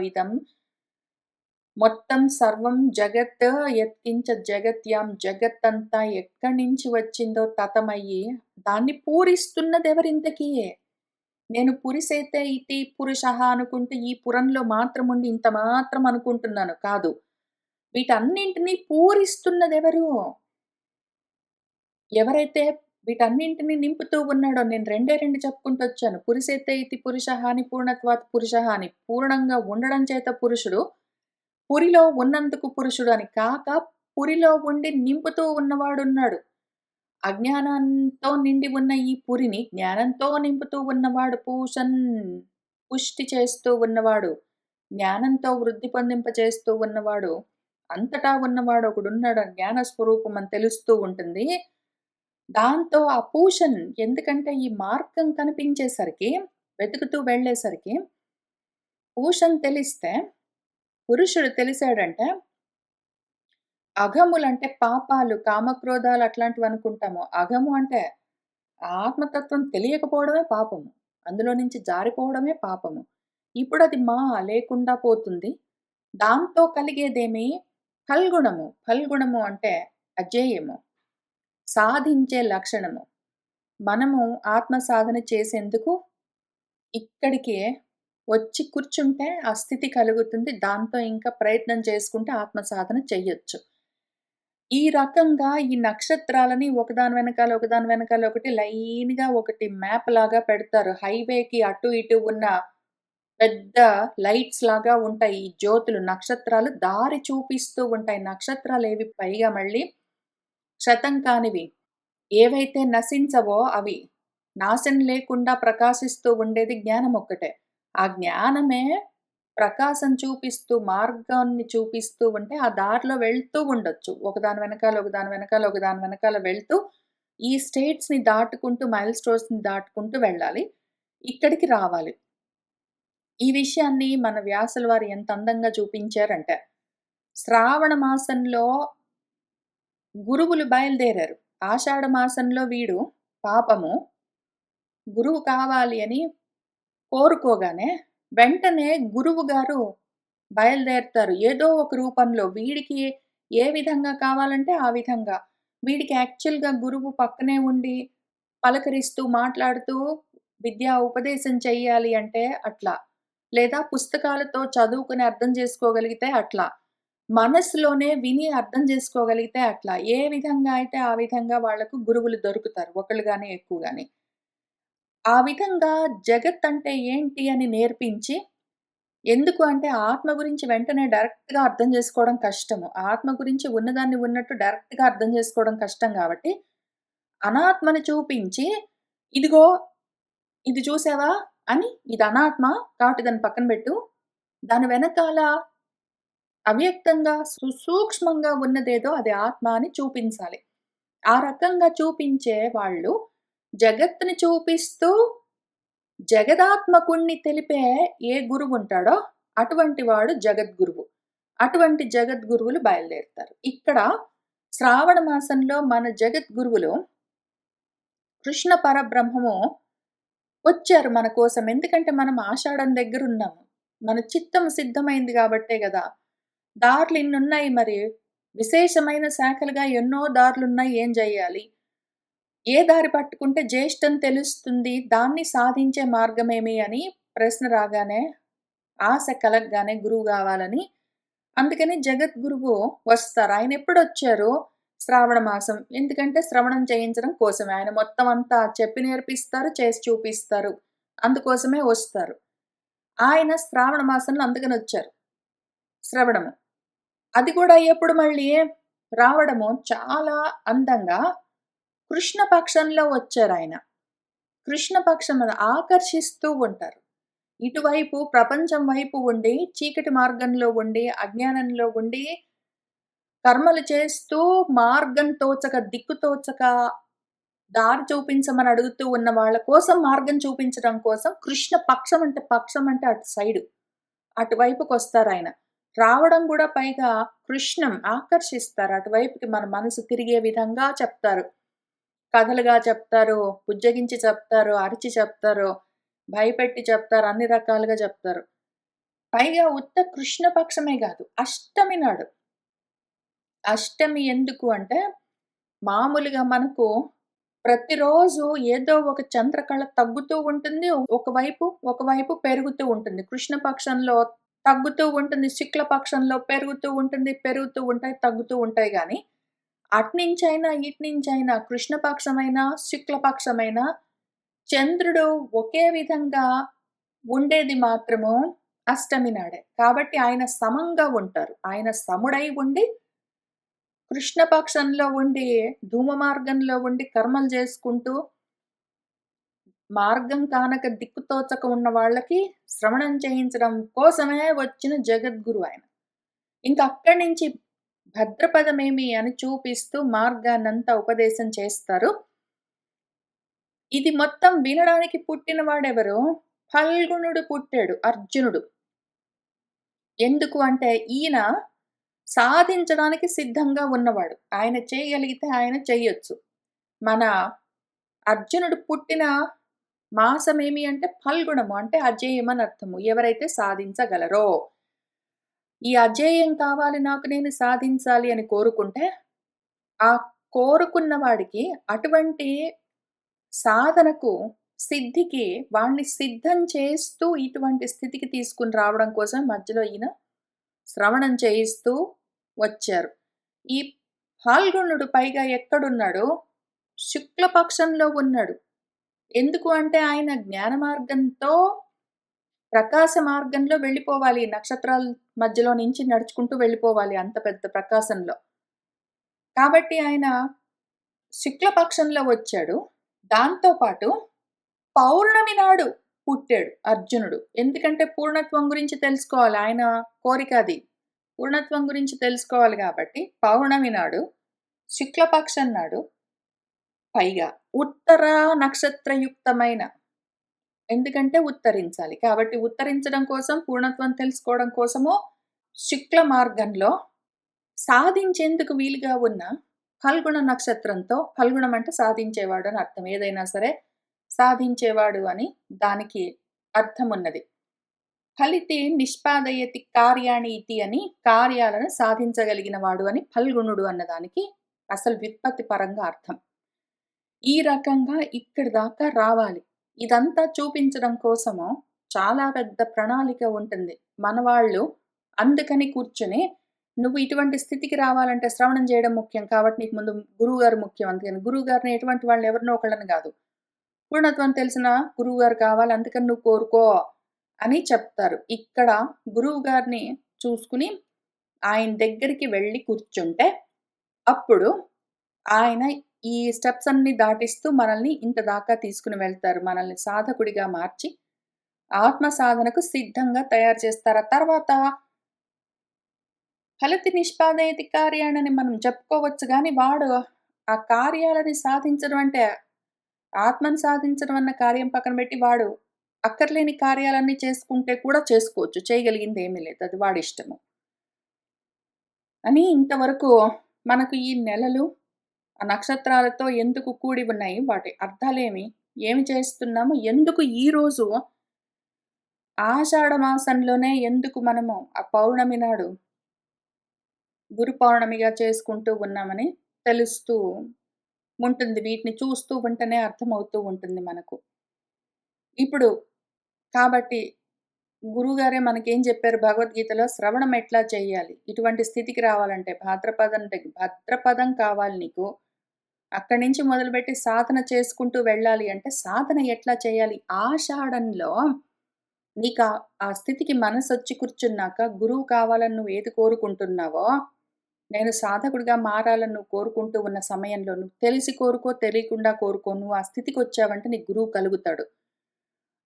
మొత్తం సర్వం జగత్ యత్కించ జగత్యాం జగత్తంతా ఎక్కడి నుంచి వచ్చిందో తతమయ్యి దాన్ని పూరిస్తున్నదెవరింతకీ? నేను పురిసేతే ఇతి పురుషః అనుకుంటే ఈ పురంలో మాత్రముండి ఇంత మాత్రం అనుకుంటున్నాను. కాదు. వీటన్నింటిని పూరిస్తున్నదెవరు? ఎవరైతే వీటన్నింటిని నింపుతూ ఉన్నాడో నేను రెండే 2 చెప్పుకుంటొచ్చాను. పురిసేతే ఇతి పురుషః అని పూర్ణత్వాత్ పురుషః అని. పూర్ణంగా ఉండడం చేత పురుషుడు. పురిలో ఉన్నందుకు పురుషుడు అని కాక పురిలో ఉండి నింపుతూ ఉన్నవాడున్నాడు. అజ్ఞానంతో నిండి ఉన్న ఈ పురిని జ్ఞానంతో నింపుతూ ఉన్నవాడు పూషన్. పుష్టి చేస్తూ ఉన్నవాడు. జ్ఞానంతో వృద్ధి పొందింపచేస్తూ ఉన్నవాడు. అంతటా ఉన్నవాడు ఒకడున్నాడు. జ్ఞాన స్వరూపం అని తెలుస్తూ ఉంటుంది. దాంతో ఆ పూషన్ ఎందుకంటే ఈ మార్గం కనిపించేసరికి, వెతుకుతూ వెళ్ళేసరికి పూషన్ తెలిస్తే, పురుషుడు తెలిసాడంటే అఘములంటే పాపాలు, కామక్రోధాలు అట్లాంటివనుకుంటాము. అఘము అంటే ఆత్మతత్వం తెలియకపోవడమే పాపము. అందులో నుంచి జారిపోవడమే పాపము. ఇప్పుడది లేకుండా పోతుంది. దాంతో కలిగేదేమి ఫల్గుణము. ఫల్గుణము అంటే అజేయము. సాధించే లక్షణము. మనము ఆత్మ సాధన చేసేందుకు ఇక్కడికే వచ్చి కూర్చుంటే ఆ స్థితి కలుగుతుంది. దాంతో ఇంకా ప్రయత్నం చేసుకుంటే ఆత్మ సాధన చెయ్యొచ్చు. ఈ రకంగా ఈ నక్షత్రాలని ఒకదాని వెనకాల, ఒకదాని వెనకాల ఒకటి లైన్‌గా ఒకటి మ్యాప్ లాగా పెడతారు. హైవేకి అటు ఇటు ఉన్న పెద్ద లైట్స్ లాగా ఉంటాయి. ఈ జ్యోతులు, నక్షత్రాలు దారి చూపిస్తూ ఉంటాయి. నక్షత్రాలేవి పైగా మళ్ళీ క్షతం కానివి. ఏవైతే నశించవో అవి. నాశనం లేకుండా ప్రకాశిస్తూ ఉండేది జ్ఞానమొక్కటే. ఆ జ్ఞానమే ప్రకాశం చూపిస్తూ, మార్గాన్ని చూపిస్తూ ఉంటే, ఆ దారిలో వెళ్తూ ఉండొచ్చు. ఒకదాని వెనకాల, ఒకదాని వెనకాల, ఒకదాని వెనకాల వెళ్తూ, ఈ స్టేట్స్‌ని దాటుకుంటూ, మైల్ స్టోన్స్‌ని దాటుకుంటూ వెళ్ళాలి. ఇక్కడికి రావాలి. ఈ విషయాన్ని మన వ్యాసుల వారు ఎంత అందంగా చూపించారంటే, శ్రావణ మాసంలో గురువులు బయలుదేరారు. ఆషాఢ మాసంలో వీడు పాపము గురువు కావాలి అని కోరుకోగానే, వెంటనే గురువుగారు బయలుదేరుతారు. ఏదో ఒక రూపంలో వీడికి ఏ విధంగా కావాలంటే ఆ విధంగా. వీడికి యాక్చువల్‌గా గురువు పక్కనే ఉండి పలకరిస్తూ, మాట్లాడుతూ విద్యా ఉపదేశం చెయ్యాలి అంటే అట్లా. లేదా పుస్తకాలతో చదువుకొని అర్థం చేసుకోగలిగితే అట్లా. మనస్సులోనే విని అర్థం చేసుకోగలిగితే అట్లా. ఏ విధంగా అయితే ఆ విధంగా వాళ్ళకు గురువులు దొరుకుతారు. ఒకళ్ళు గాని, ఎక్కువ గాని. ఆ విధంగా జగత్తంటే ఏంటి అని నేర్పించి ఎందుకు అంటే ఆత్మ గురించి వెంటనే డైరెక్ట్‌గా అర్థం చేసుకోవడం కష్టము. ఆత్మ గురించి ఉన్నదాన్ని ఉన్నట్టు డైరెక్ట్‌గా అర్థం చేసుకోవడం కష్టం గాబట్టి, అనాత్మని చూపించి, ఇదిగో ఇది చూసావా అని ఇది అనాత్మ కాబట్టి దాన్ని పక్కన బెట్టు. దాని వెనకాల అవ్యక్తంగా సుసూక్ష్మంగా ఉన్నదేదో అది ఆత్మ అని చూపించాలి. ఆ రకంగా చూపించే వాళ్ళు జగత్తుని చూపిస్తూ జగదాత్మకుణ్ణి తెలిపే ఏ గురువుంటాడో అటువంటి వాడు జగద్గురువు. అటువంటి జగద్గురువులు బయలుదేరుతారు. ఇక్కడ శ్రావణ మాసంలో మన జగద్గురువులు కృష్ణ పరబ్రహ్మము వచ్చారు మన కోసం. ఎందుకంటే మనం ఆషాఢం దగ్గరున్నాము. మన చిత్తం సిద్ధమైంది గాబట్టే గదా! దారులిన్నున్నాయి మరి. విశేషమైన శాఖలుగా ఎన్నో దారులున్నాయి. ఏం జెయ్యాలి? ఏ దారి పట్టుకుంటే జ్యేష్టం తెలుస్తుంది. దాన్ని సాధించే మార్గమేమి అని ప్రశ్న రాగానే, ఆశ కలగగానే గురువు గావాలని, అందుకని జగద్గురువు వస్తారు. ఆయనెప్పుడొచ్చారు? శ్రావణ మాసం. ఎందుకంటే శ్రవణం చేయించడం కోసమే. ఆయన మొత్తం అంతా చెప్పి నేర్పిస్తారు, చేసి చూపిస్తారు. అందుకోసమే వస్తారు. ఆయన శ్రావణ మాసంలో అందుకనొచ్చారు. శ్రవణము. అది కూడా ఎప్పుడు మళ్ళీ రావడము చాలా అందంగా కృష్ణ పక్షంలో వచ్చారాయన. కృష్ణ పక్షం ఆకర్షిస్తూ ఉంటారు. ఇటువైపు ప్రపంచం వైపు ఉండి, చీకటి మార్గంలో ఉండి, అజ్ఞానంలో ఉండి, కర్మలు చేస్తూ మార్గం తోచక, దిక్కు తోచక, దారి చూపించమని అడుగుతూ ఉన్న వాళ్ళ కోసం మార్గం చూపించడం కోసం కృష్ణ పక్షం అంటే అటు సైడు. అటువైపుకొస్తారాయన. రావడం గూడా పైగా కృష్ణం ఆకర్షిస్తారు. అటువైపుకి మన మనసు తిరిగే విధంగా చెప్తారు. కథలుగా చెప్తారు, బుజ్జగించి చెప్తారు, అరిచి చెప్తారు, భయపెట్టి చెప్తారు, అన్ని రకాలుగా చెప్తారు. పైగా ఉత్త కృష్ణ పక్షమే గాదు, అష్టమి నాడు. అష్టమి ఎందుకు అంటే, మామూలుగా మనకు ప్రతిరోజు ఏదో ఒక చంద్రకళ తగ్గుతూ ఉంటుంది. ఒకవైపు పెరుగుతూ ఉంటుంది. కృష్ణ పక్షంలో తగ్గుతూ ఉంటుంది. శుక్ల పక్షంలో పెరుగుతూ ఉంటుంది. పెరుగుతూ ఉంటాయి, తగ్గుతూ ఉంటాయి గానీ, అటునుంచైనా, ఇటునుంచైనా కృష్ణపక్షమైనా, శుక్లపక్షమైనా చంద్రుడు ఒకే విధంగా ఉండేది మాత్రము అష్టమి నాడే. కాబట్టి ఆయన సమంగా ఉంటారు. ఆయన సముడై ఉండి కృష్ణపక్షంలో ఉండి, ధూమ మార్గంలో ఉండి కర్మలు చేసుకుంటూ, మార్గం కానక దిక్కు తోచక ఉన్న వాళ్ళకి శ్రవణం చేయించడం కోసమే వచ్చిన జగద్గురు ఆయన. ఇంక అక్కడి నుంచి భద్రపదమేమి అని చూపిస్తూ మార్గాన్నంతా ఉపదేశం చేస్తారు. ఇది మొత్తం వినడానికి పుట్టినవాడెవరు? ఫల్గుణుడు పుట్టాడు, అర్జునుడు. ఎందుకు అంటే ఈయన సాధించడానికి సిద్ధంగా ఉన్నవాడు. ఆయన చేయగలిగితే ఆయన చెయ్యొచ్చు. మన అర్జునుడు పుట్టిన మాసమేమి అంటే ఫల్గుణము. అంటే అజేయం అని అర్థము. ఎవరైతే సాధించగలరో. ఈ అజేయం కావాలి నాకు, నేను సాధించాలి అని కోరుకుంటే, ఆ కోరుకున్న వాడికి అటువంటి సాధనకు, సిద్ధికి వాడిని సిద్ధం చేస్తూ ఇటువంటి స్థితికి తీసుకొని రావడం కోసం మధ్యలో ఈయన శ్రవణం చేయిస్తూ వచ్చారు. ఈ ఫాల్గుణుడు పైగా ఎక్కడున్నాడు? శుక్లపక్షంలో ఉన్నాడు. ఎందుకు అంటే ఆయన జ్ఞాన మార్గంతో ప్రకాశ మార్గంలో వెళ్ళిపోవాలి. నక్షత్రాల మధ్యలో నుంచి నడుచుకుంటూ వెళ్ళిపోవాలి అంత పెద్ద ప్రకాశంలో. కాబట్టి ఆయన శుక్లపక్షంలో వచ్చాడు. దాంతో పాటు పౌర్ణమి నాడు పుట్టాడు అర్జునుడు. ఎందుకంటే పూర్ణత్వం గురించి తెలుసుకోవాలి. ఆయన కోరిక అది. పూర్ణత్వం గురించి తెలుసుకోవాలి కాబట్టి పౌర్ణమి నాడు, శుక్లపక్షం నాడు, పైగా ఉత్తర నక్షత్రయుక్తమైన, ఎందుకంటే ఉత్తరించాలి. కాబట్టి ఉత్తరించడం కోసం, పూర్ణత్వం తెలుసుకోవడం కోసము శుక్ల మార్గంలో సాధించేందుకు వీలుగా ఉన్న ఫల్గుణ నక్షత్రంతో, ఫల్గుణం అంటే సాధించేవాడు అని అర్థం. ఏదైనా సరే సాధించేవాడు అని దానికి అర్థమున్నది. ఫలితే నిష్పాదయతి కార్యాణి ఇతి అని, కార్యాలను సాధించగలిగిన వాడు అని ఫల్గుణుడు అన్నదానికి అసలు వ్యుత్పత్తి పరంగా అర్థం. ఈ రకంగా ఇక్కడి దాకా రావాలి. ఇదంతా చూపించడం కోసము చాలా పెద్ద ప్రణాళిక ఉంటుంది. మనవాళ్ళు అందుకని కూర్చొని, నువ్వు ఇటువంటి స్థితికి రావాలంటే శ్రవణం చేయడం ముఖ్యం కాబట్టి నీకు ముందు గురువుగారు ముఖ్యం. అందుకని గురువుగారిని ఎటువంటి వాళ్ళని ఎవరినో ఒకళ్ళని కాదు, పూర్ణత్వం తెలిసిన గురువుగారు కావాలి, అందుకని నువ్వు కోరుకో అని చెప్తారు. ఇక్కడ గురువుగారిని చూసుకుని ఆయన దగ్గరికి వెళ్ళి కూర్చుంటే అప్పుడు ఆయన ఈ స్టెప్స్ అన్నీ దాటిస్తూ మనల్ని ఇంత దాకా తీసుకుని వెళ్తారు. మనల్ని సాధకుడిగా మార్చి ఆత్మ సాధనకు సిద్ధంగా తయారు చేస్తారు. ఆ తర్వాత ఫలిత నిష్పాదయతి కార్యాణని మనం చెప్పుకోవచ్చు గానీ, వాడు ఆ కార్యాలని సాధించడం అంటే, ఆత్మను సాధించడం అన్న కార్యం పక్కన పెట్టి వాడు అక్కర్లేని కార్యాలన్నీ చేసుకుంటే కూడా చేసుకోవచ్చు. చేయగలిగింది ఏమీ లేదు. అది వాడిష్టము. అని ఇంతవరకు మనకు ఈ నెలలు, ఆ నక్షత్రాలతో ఎందుకు కూడి ఉన్నాయి, వాటి అర్థాలేమి, ఏమి చేస్తున్నాము, ఎందుకు ఈరోజు ఆషాఢ మాసంలోనే ఎందుకు మనము ఆ పౌర్ణమి నాడు గురు పౌర్ణమిగా చేసుకుంటూ ఉన్నామని తెలుస్తూ ఉంటుంది. వీటిని చూస్తూ ఉంటేనే అర్థమవుతూ ఉంటుంది మనకు. ఇప్పుడు కాబట్టి గురువుగారే మనకేం చెప్పారు భగవద్గీతలో, శ్రవణం ఎట్లా చేయాలి, ఇటువంటి స్థితికి రావాలంటే భద్రపదం కావాలి నీకు. అక్కడి నుంచి మొదలుపెట్టి సాధన చేసుకుంటూ వెళ్ళాలి అంటే సాధన ఎట్లా చేయాలి? ఆషాఢంలో నీకు ఆ స్థితికి మనసొచ్చి కూర్చున్నాక, గురువు కావాలని నువ్వు ఏది కోరుకుంటున్నావో నేను సాధకుడిగా మారాలని నువ్వు కోరుకుంటూ ఉన్న సమయంలో నువ్వు తెలిసి కోరుకో, తెలియకుండా కోరుకో, నువ్వు ఆ స్థితికొచ్చావంటే నీకు గురువు కలుగుతాడు.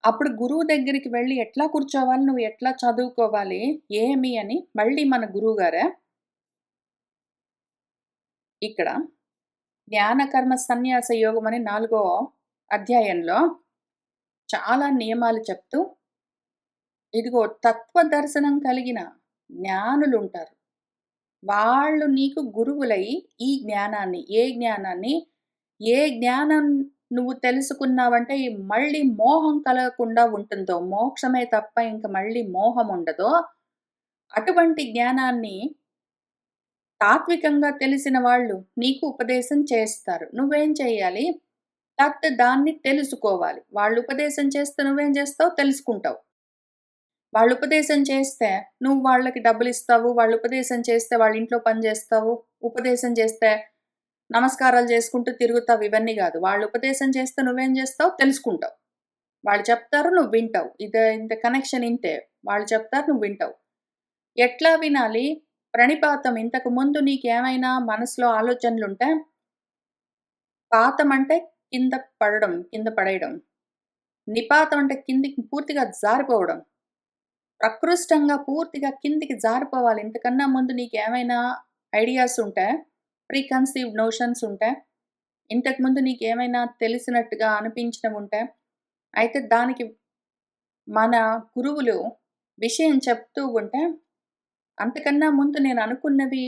అప్పుడు గురువు దగ్గరికి వెళ్లి ఎట్లా కూర్చోవాలి, నువ్వు ఎట్లా చదువుకోవాలి, ఏమి అని మళ్ళీ మన గురువుగారే ఇక్కడ జ్ఞాన కర్మ సన్యాస యోగం అని 4 అధ్యాయంలో చాలా నియమాలు చెప్తూ, ఇదిగో తత్వదర్శనం కలిగిన జ్ఞానులుంటారు. వాళ్ళు నీకు గురువులై ఈ జ్ఞానాన్ని, ఏ జ్ఞానం నువ్వు తెలుసుకున్నావంటే మళ్ళీ మోహం కలగకుండా ఉంటుందో, మోక్షమే తప్ప ఇంక మళ్ళీ మోహం ఉండదో, అటువంటి జ్ఞానాన్ని తాత్వికంగా తెలిసిన వాళ్ళు నీకు ఉపదేశం చేస్తారు. నువ్వేం చేయాలి? దాన్ని తెలుసుకోవాలి. వాళ్ళు ఉపదేశం చేస్తే నువ్వేం చేస్తావు? తెలుసుకుంటావు. వాళ్ళు ఉపదేశం చేస్తే నువ్వు వాళ్ళకి డబ్బులిస్తావు. వాళ్ళు ఉపదేశం చేస్తే వాళ్ళ ఇంట్లో పని జేస్తావు. ఉపదేశం చేస్తే నమస్కారాలు చేసుకుంటూ తిరుగుతావు. ఇవన్నీ గాదు. వాళ్ళు ఉపదేశం చేస్తే నువ్వేం జేస్తావు? తెలుసుకుంటావు. వాళ్ళు చెప్తారు, నువ్వు వింటావు. ఇంత కనెక్షన్ ఇంతే. వాళ్ళు చెప్తారు, నువ్వు వింటావు. ఎట్లా వినాలి? ప్రణిపాతం ఇంతకు ముందు నీకేమైనా మనసులో ఆలోచనలుంటే, పాతం అంటే కింద పడేయడం. నిపాతం అంటే కిందికి పూర్తిగా జారిపోవడం. ప్రకృష్టంగా పూర్తిగా కిందికి జారిపోవాలి. ఇంతకన్నా ముందు నీకేమైనా ఐడియాస్ ఉంటే, ప్రీ కన్సీవ్డ్ నోషన్స్ ఉంటే, ఇంతకుముందు నీకేమైనా తెలిసినట్టుగా అనిపించినవుంటే, అయితే దానికి మన గురువులు విషయం చెప్తూ ఉంటే, అంతకన్నా ముందు నేననుకున్నవి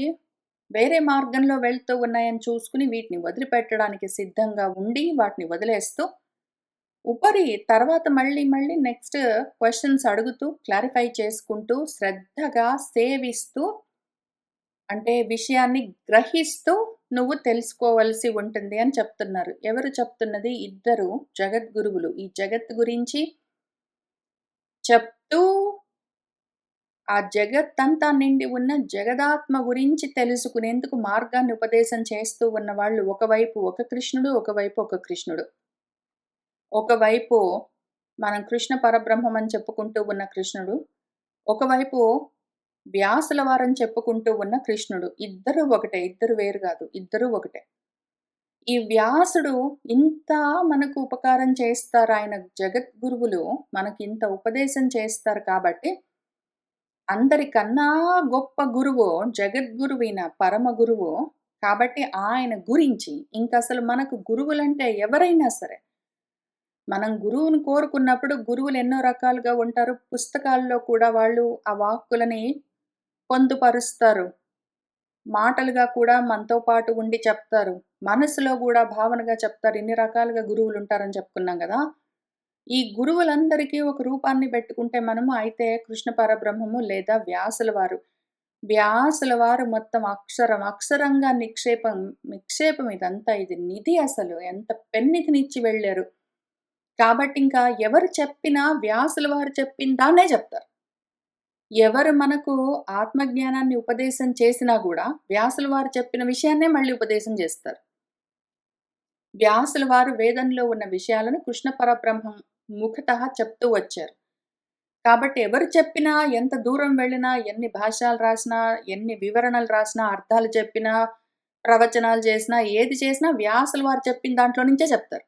వేరే మార్గంలో వెళ్తూ ఉన్నాయని చూసుకొని వీటిని వదిలిపెట్టడానికి సిద్ధంగా ఉండి, వాటిని వదిలేస్తూ తర్వాత మళ్ళీ నెక్స్ట్ క్వెషన్స్ అడుగుతూ, క్లారిఫై చేసుకుంటూ, శ్రద్ధగా సేవిస్తూ, అంటే విషయాన్ని గ్రహిస్తూ నువ్వు తెలుసుకోవలసి ఉంటుంది అని చెప్తున్నారు. ఎవరు చెప్తున్నది? ఇద్దరు జగద్గురువులు. ఈ జగత్తు గురించి చెప్తూ, ఆ జగత్తంతా నిండి ఉన్న జగదాత్మ గురించి తెలుసుకునేందుకు మార్గాన్ని ఉపదేశం చేస్తూ ఉన్నవాళ్ళు ఒకవైపు ఒక కృష్ణుడు, ఒకవైపు ఒక కృష్ణుడు. ఒకవైపు మనం కృష్ణ పరబ్రహ్మం అని చెప్పుకుంటూ ఉన్న కృష్ణుడు, ఒకవైపు వ్యాసుల వారని చెప్పుకుంటూ ఉన్న కృష్ణుడు. ఇద్దరు ఒకటే. ఇద్దరు వేరు గాదు. ఇద్దరూ ఒకటే. ఈ వ్యాసుడు ఇంత మనకు ఉపకారం చేస్తారు. ఆయన జగద్గురువులు మనకింత ఉపదేశం చేస్తారు కాబట్టి, అందరికన్నా గొప్ప గురువు జగద్గురువైన పరమ గురువు కాబట్టి ఆయన గురించి ఇంకసలు మనకు గురువులంటే ఎవరైనా సరే మనం గురువుని కోరుకున్నప్పుడు గురువులు ఎన్నో రకాలుగా ఉంటారు. పుస్తకాల్లో కూడా వాళ్ళు ఆ వాక్కులని పొందుపరుస్తారు. మాటలుగా కూడా మనతో పాటు ఉండి చెప్తారు. మనసులో గూడా భావనగా చెప్తారు. ఇన్ని రకాలుగా గురువులుంటారని చెప్పుకున్నాం గదా! ఈ గురువులందరికీ ఒక రూపాన్ని బెట్టుకుంటే మనము అయితే కృష్ణ పరబ్రహ్మము లేదా వ్యాసుల వారు. వ్యాసుల వారు మొత్తం అక్షరంగా నిక్షేపం ఇదంతా. ఇది నిధి అసలు. ఎంత పెన్నిధినిచ్చి వెళ్లారు. కాబట్టి ఇంకా ఎవరు చెప్పినా వ్యాసుల వారు చెప్పిన దాన్నే చెప్తారు. ఎవరు మనకు ఆత్మజ్ఞానాన్ని ఉపదేశం చేసినా గూడా వ్యాసుల వారు చెప్పిన విషయాన్నే మళ్ళీ ఉపదేశం చేస్తారు. వ్యాసుల వారు వేదంలో ఉన్న విషయాలను కృష్ణ పరబ్రహ్మం ముఖతః చెప్తూ వచ్చారు. కాబట్టి ఎవరు చెప్పినా, ఎంత దూరం వెళ్ళినా, ఎన్ని భాష్యాలు రాసినా, ఎన్ని వివరణలు రాసినా, అర్థాలు చెప్పినా, ప్రవచనాలు చేసినా, ఏది చేసినా వ్యాసుల వారు చెప్పిన దాంట్లో నుంచే చెప్తారు.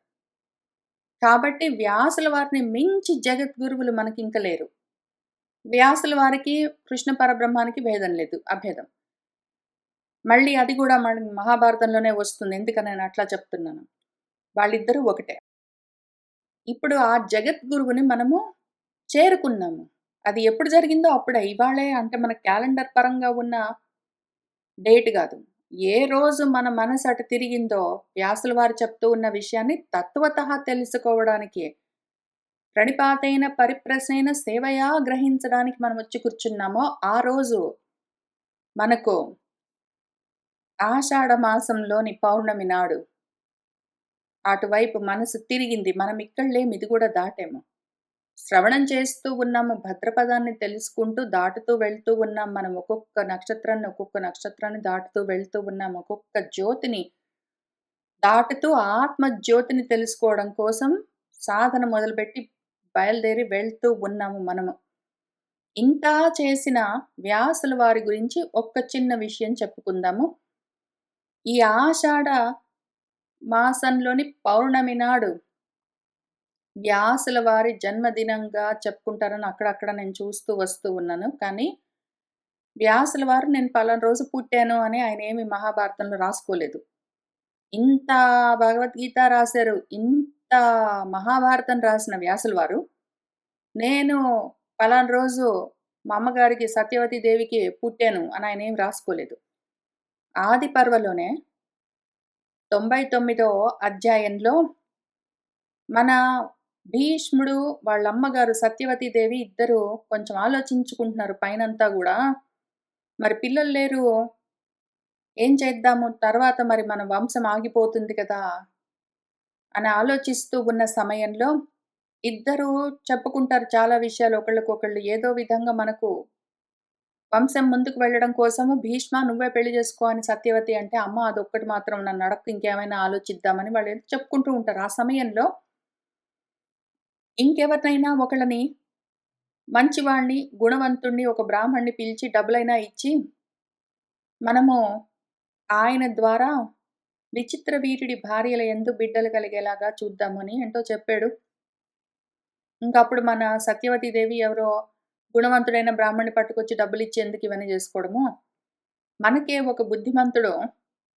కాబట్టి వ్యాసుల వారిని మించి జగద్గురువులు మనకింక లేరు. వ్యాసుల వారికి, కృష్ణ పరబ్రహ్మానికి భేదం లేదు. అభేదం. మళ్ళీ అది గూడా మహాభారతంలోనే వస్తుంది. ఎందుకని నేను అట్లా చెప్తున్నాను. వాళ్ళిద్దరూ ఒకటే. ఇప్పుడు ఆ జగద్గురువుని మనము చేరుకున్నాము. అది ఎప్పుడు జరిగిందో అప్పుడే. ఇవాళే అంటే మన క్యాలెండర్ పరంగా ఉన్న డేట్ గాదు. ఏ రోజు మన మనసు అటు తిరిగిందో వ్యాసుల వారు చెప్తూ ఉన్న విషయాన్ని తత్వతః తెలుసుకోవడానికి ప్రణిపాతైన పరిప్రశ్నైన సేవయా గ్రహించడానికి మనమొచ్చి కూర్చున్నామో ఆ రోజు మనకు ఆషాఢ మాసంలోని పౌర్ణమి నాడు అటువైపు మనసు తిరిగింది. మనం ఇక్కడ లేము. ఇది గూడా దాటాము. శ్రవణం చేస్తూ ఉన్నాము. భద్రపదాన్ని తెలుసుకుంటూ దాటుతూ వెళ్తూ ఉన్నాం. మనం ఒక్కొక్క నక్షత్రాన్ని దాటుతూ వెళ్తూ ఉన్నాం. ఒక్కొక్క జ్యోతిని దాటుతూ ఆత్మ జ్యోతిని తెలుసుకోవడం కోసం సాధన మొదలుపెట్టి బయలుదేరి వెళ్తూ ఉన్నాము మనము. ఇంతా చేసిన వ్యాసుల వారి గురించి ఒక్క చిన్న విషయం చెప్పుకుందాము. ఈ ఆషాఢ మాసంలోని పౌర్ణమి నాడు వ్యాసుల వారి జన్మదినంగా చెప్పుకుంటారని అక్కడక్కడ నేను చూస్తూ వస్తూ ఉన్నాను. కానీ వ్యాసుల వారు నేను పలానా రోజు పుట్టాను అని ఆయనేమి మహాభారతంలో రాసుకోలేదు. ఇంత భగవద్గీత రాశారు. ఇంత మహాభారతం రాసిన వ్యాసుల వారు, నేను పలానా రోజు మా అమ్మగారికి సత్యవతి దేవికి పుట్టాను అని ఆయనేమి రాసుకోలేదు. ఆది పర్వలోనే 99 అధ్యాయంలో మన భీష్ముడు, వాళ్ళ అమ్మగారు సత్యవతి దేవి ఇద్దరు కొంచెం ఆలోచించుకుంటున్నారు పైనంతా గూడా. మరి పిల్లలు లేరు. ఏం చేద్దాము? తర్వాత మరి మన వంశం ఆగిపోతుంది కదా! అని ఆలోచిస్తూ ఉన్న సమయంలో ఇద్దరు చెప్పుకుంటారు చాలా విషయాలు ఒకళ్ళకొకళ్ళు. ఏదో విధంగా మనకు వంశం ముందుకు వెళ్ళడం కోసము భీష్మ నువ్వే పెళ్లి చేసుకో అని సత్యవతి అంటే, అమ్మ అదొక్కటి మాత్రం నన్ను అడక్కు ఇంకేమైనా ఆలోచిద్దామని వాళ్ళేదో చెప్పుకుంటూ ఉంటారు. ఆ సమయంలో ఇంకెవరినైనా ఒకళ్ళని మంచివాడిని, గుణవంతుడిని, ఒక బ్రాహ్మణ్ణి పిలిచి డబ్బులైనా ఇచ్చి, మనము ఆయన ద్వారా విచిత్ర వీరుడి భార్యల యందు బిడ్డలు కలిగేలాగా చూద్దామని ఏంటో చెప్పాడు. ఇంకప్పుడు మన సత్యవతి దేవి ఎవరో గుణవంతుడైన బ్రాహ్మణ్ణి పట్టుకొచ్చి డబ్బులిచ్చి ఎందుకు ఇవన్నీ జేసుకోవడము. మనకే ఒక బుద్ధిమంతుడు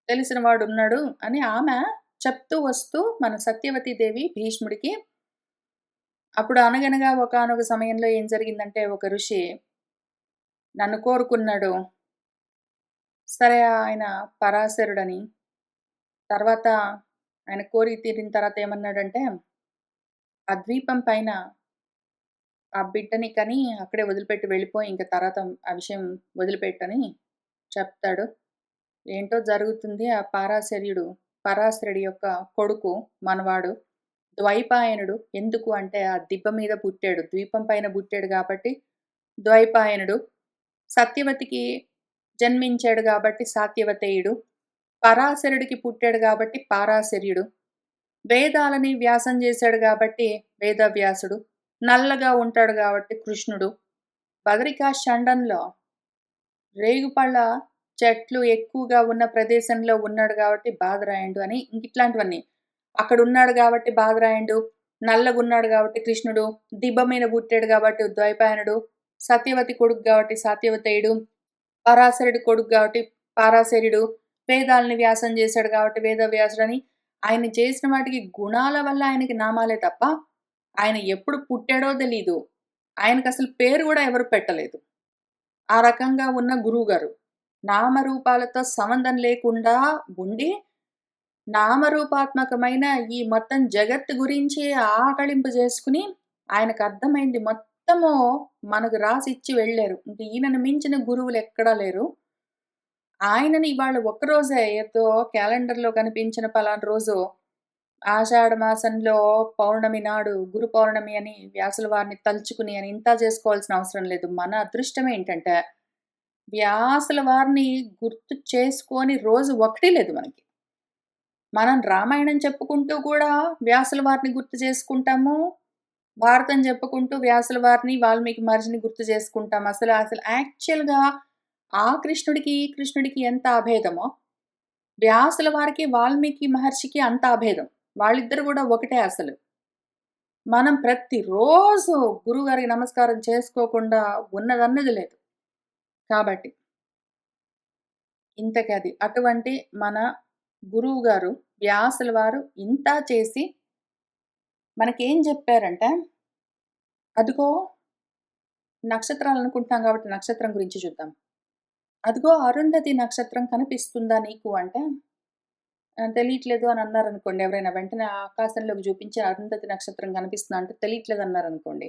తెలిసిన వాడున్నాడు అని ఆమె చెప్తూ వస్తూ మన సత్యవతి దేవి భీష్ముడికి అప్పుడు అనగనగా ఒకానొక సమయంలో ఏం జరిగిందంటే ఒక ఋషి నన్ను కోరుకున్నాడు. సరే ఆయన పరాశరుడని. తర్వాత ఆయన కోరిక తీరిన తర్వాత ఏమన్నాడంటే, "ఆ ద్వీపం పైన ఆ బిడ్డని కని అక్కడే వదిలిపెట్టి వెళ్ళిపో. ఇంక తర్వాత ఆ విషయం వదిలిపెట్టని" చెప్తాడు. ఏంటో జరుగుతుంది. ఆ పరాశరుడి యొక్క కొడుకు మనవాడు ద్వైపాయనుడు. ఎందుకు అంటే ఆ దిబ్బ మీద పుట్టాడు. ద్వీపం పైన పుట్టాడు గాబట్టి ద్వైపాయనుడు. సత్యవతికి జన్మించాడు గాబట్టి సాత్యవతేయుడు. పరాశరుడికి పుట్టాడు గాబట్టి పారాశర్యుడు. వేదాలని వ్యాసం జేశాడు గాబట్టి వేదవ్యాసుడు. నల్లగా ఉంటాడు గాబట్టి కృష్ణుడు. బదరికాశండంలో రేగుపళ్ళ చెట్లు ఎక్కువగా ఉన్న ప్రదేశంలో ఉన్నాడు గాబట్టి బాదరాయణుడు అని ఇంకిట్లాంటివన్నీ. అక్కడున్నాడు గాబట్టి బాదరాయణుడు, నల్లగున్నాడు గాబట్టి కృష్ణుడు, దిబ్బ మీద పుట్టాడు గాబట్టి ద్వైపాయనుడు, సత్యవతి కొడుకు గాబట్టి సాత్యవతేయుడు, పరాశరుడి కొడుకు గాబట్టి పారాశర్యుడు, వేదాల్ని వ్యాసం చేశాడు గాబట్టి వేదవ్యాసుడని ఆయన చేసిన వాటికి గుణాల వల్ల ఆయనకి నామాలే తప్ప, ఆయన ఎప్పుడు పుట్టాడో తెలీదు. ఆయనకసలు పేరు గూడా ఎవరు పెట్టలేదు. ఆ రకంగా ఉన్న గురువుగారు. నామరూపాలతో సంబంధం లేకుండా ఉండి, నామరూపాత్మకమైన ఈ మొత్తం జగత్తు గురించి ఆకళింపు జేసుకొని, ఆయనకర్థమైంది మొత్తము మనకు రాసిచ్చి వెళ్ళారు. ఇంక ఈయనను మించిన గురువులెక్కడా లేరు. ఆయనని ఇవాళ ఒక్కరోజే ఏదో క్యాలెండర్‌లో కనిపించిన పలానా రోజు ఆషాఢ మాసంలో పౌర్ణమి నాడు గురు పౌర్ణమి అని వ్యాసుల వారిని తలుచుకుని అని ఇంతా చేసుకోవాల్సిన అవసరం లేదు. మన అదృష్టం ఏంటంటే, వ్యాసుల వారిని గుర్తు చేసుకోని రోజు ఒకటి లేదు మనకి. మనం రామాయణం చెప్పుకుంటూ కూడా వ్యాసుల వారిని గుర్తు చేసుకుంటాము. భారతం చెప్పుకుంటూ వ్యాసుల వారిని, వాల్మీకి మహర్షిని గుర్తు చేసుకుంటాం. అసలు యాక్చువల్‌గా ఆ కృష్ణుడికి, ఈ కృష్ణుడికి ఎంత అభేదమో, వ్యాసుల వారికి, వాల్మీకి మహర్షికి అంత అభేదం. వాళ్ళిద్దరు గూడా ఒకటే అసలు. మనం ప్రతిరోజు గురువుగారికి నమస్కారం చేసుకోకుండా ఉన్నదన్నది లేదు. కాబట్టి ఇంతకది. అటువంటి మన గురువుగారు వ్యాసుల వారు ఇంతా చేసి మనకేం జెప్పారంటే, అదిగో నక్షత్రాలనుకుంటున్నాం గాబట్టి నక్షత్రం గురించి చూద్దాం. అదిగో అరుంధతి నక్షత్రం కనిపిస్తుందా నీకు అంటే, తెలియట్లేదు అని అన్నారనుకోండి ఎవరైనా వెంటనే ఆకాశంలోకి చూపించి అరుంధతి నక్షత్రం కనిపిస్తుందా అంటే తెలియట్లేదన్నారనుకోండి.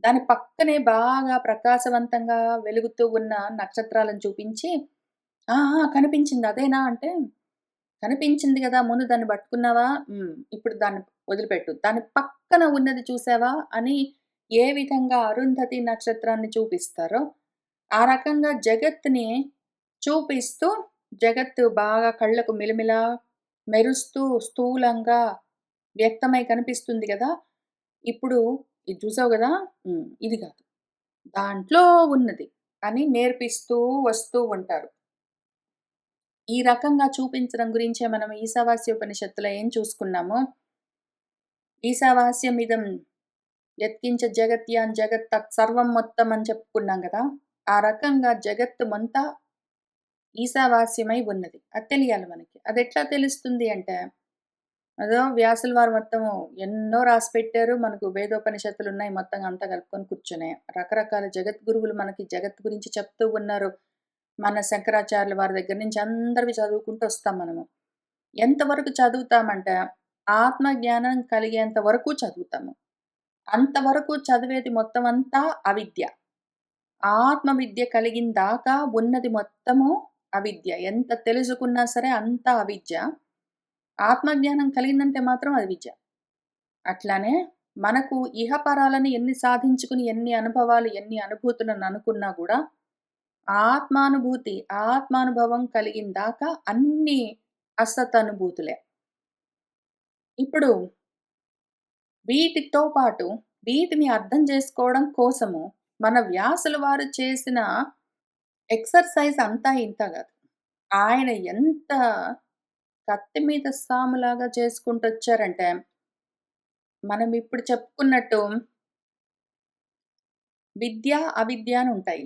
దాని పక్కనే బాగా ప్రకాశవంతంగా వెలుగుతూ ఉన్న నక్షత్రాలను చూపించి, "ఆ! ఆ! కనిపించింది అదేనా?" అంటే, "కనిపించింది గదా! ముందు దాన్ని పట్టుకున్నావా? ఇప్పుడు దాన్ని వదిలిపెట్టు. దాని పక్కన ఉన్నది చూసావా?" అని ఏ విధంగా అరుంధతి నక్షత్రాన్ని చూపిస్తారో, ఆ రకంగా జగత్తుని చూపిస్తూ, జగత్తు బాగా కళ్ళకు మిలమిలా మెరుస్తూ స్థూలంగా వ్యక్తమై కనిపిస్తుంది గదా! ఇప్పుడు ఇది చూసావు గదా! ఇది గాదు. దాంట్లో ఉన్నది అని నేర్పిస్తూ వస్తూ ఉంటారు. ఈ రకంగా చూపించడం గురించే మనం ఈశావాస్యోపనిషత్తులో ఏం చూసుకున్నాము? ఈశావాస్యమిదం యత్కించ జగత్యాన్ జగత్ తత్సర్వం మొత్తం అని చెప్పుకున్నాం గదా! ఆ రకంగా జగత్తు మొంతా ఈశావాస్యమై ఉన్నది. అది తెలియాలి మనకి. అదెట్లా తెలుస్తుంది అంటే, అదో వ్యాసుల వారు మొత్తము ఎన్నో రాసిపెట్టారు. మనకు వేదోపనిషత్తులున్నాయి. మొత్తం అంతా కలుపుకొని కూర్చునే. రకరకాల జగద్గురువులు మనకి జగత్తు గురించి చెప్తూ ఉన్నారు. మన శంకరాచార్యుల వారి దగ్గర నుంచి అందరివి చదువుకుంటూ వస్తాం మనము. ఎంతవరకు చదువుతామంటే, ఆత్మ జ్ఞానం కలిగేంత వరకు చదువుతాము. అంతవరకు చదివేది మొత్తం అంతా అవిద్య. ఆత్మ విద్య కలిగిన దాకా ఉన్నది మొత్తము అవిద్య. ఎంత తెలుసుకున్నా సరే అంతా అవిద్య. ఆత్మజ్ఞానం కలిగిందంటే మాత్రం అది విద్య. అట్లానే మనకు ఇహపరాలని ఎన్ని సాధించుకుని, ఎన్ని అనుభవాలు, ఎన్ని అనుభూతులను అనుకున్నా గూడా, ఆత్మానుభూతి, ఆత్మానుభవం కలిగిన దాకా అన్నీ అసతనుభూతులే. ఇప్పుడు వీటితో పాటు వీటిని అర్థం చేసుకోవడం కోసము మన వ్యాసుల వారు చేసిన ఎక్సర్‌సైజ్ అంతా ఇంతా గాదు. ఆయన ఎంత కత్తి మీద సాములాగా చేసుకుంటొచ్చారంటే, మనం ఇప్పుడు చెప్పుకున్నట్టు విద్య, అవిద్య అనుంటాయి.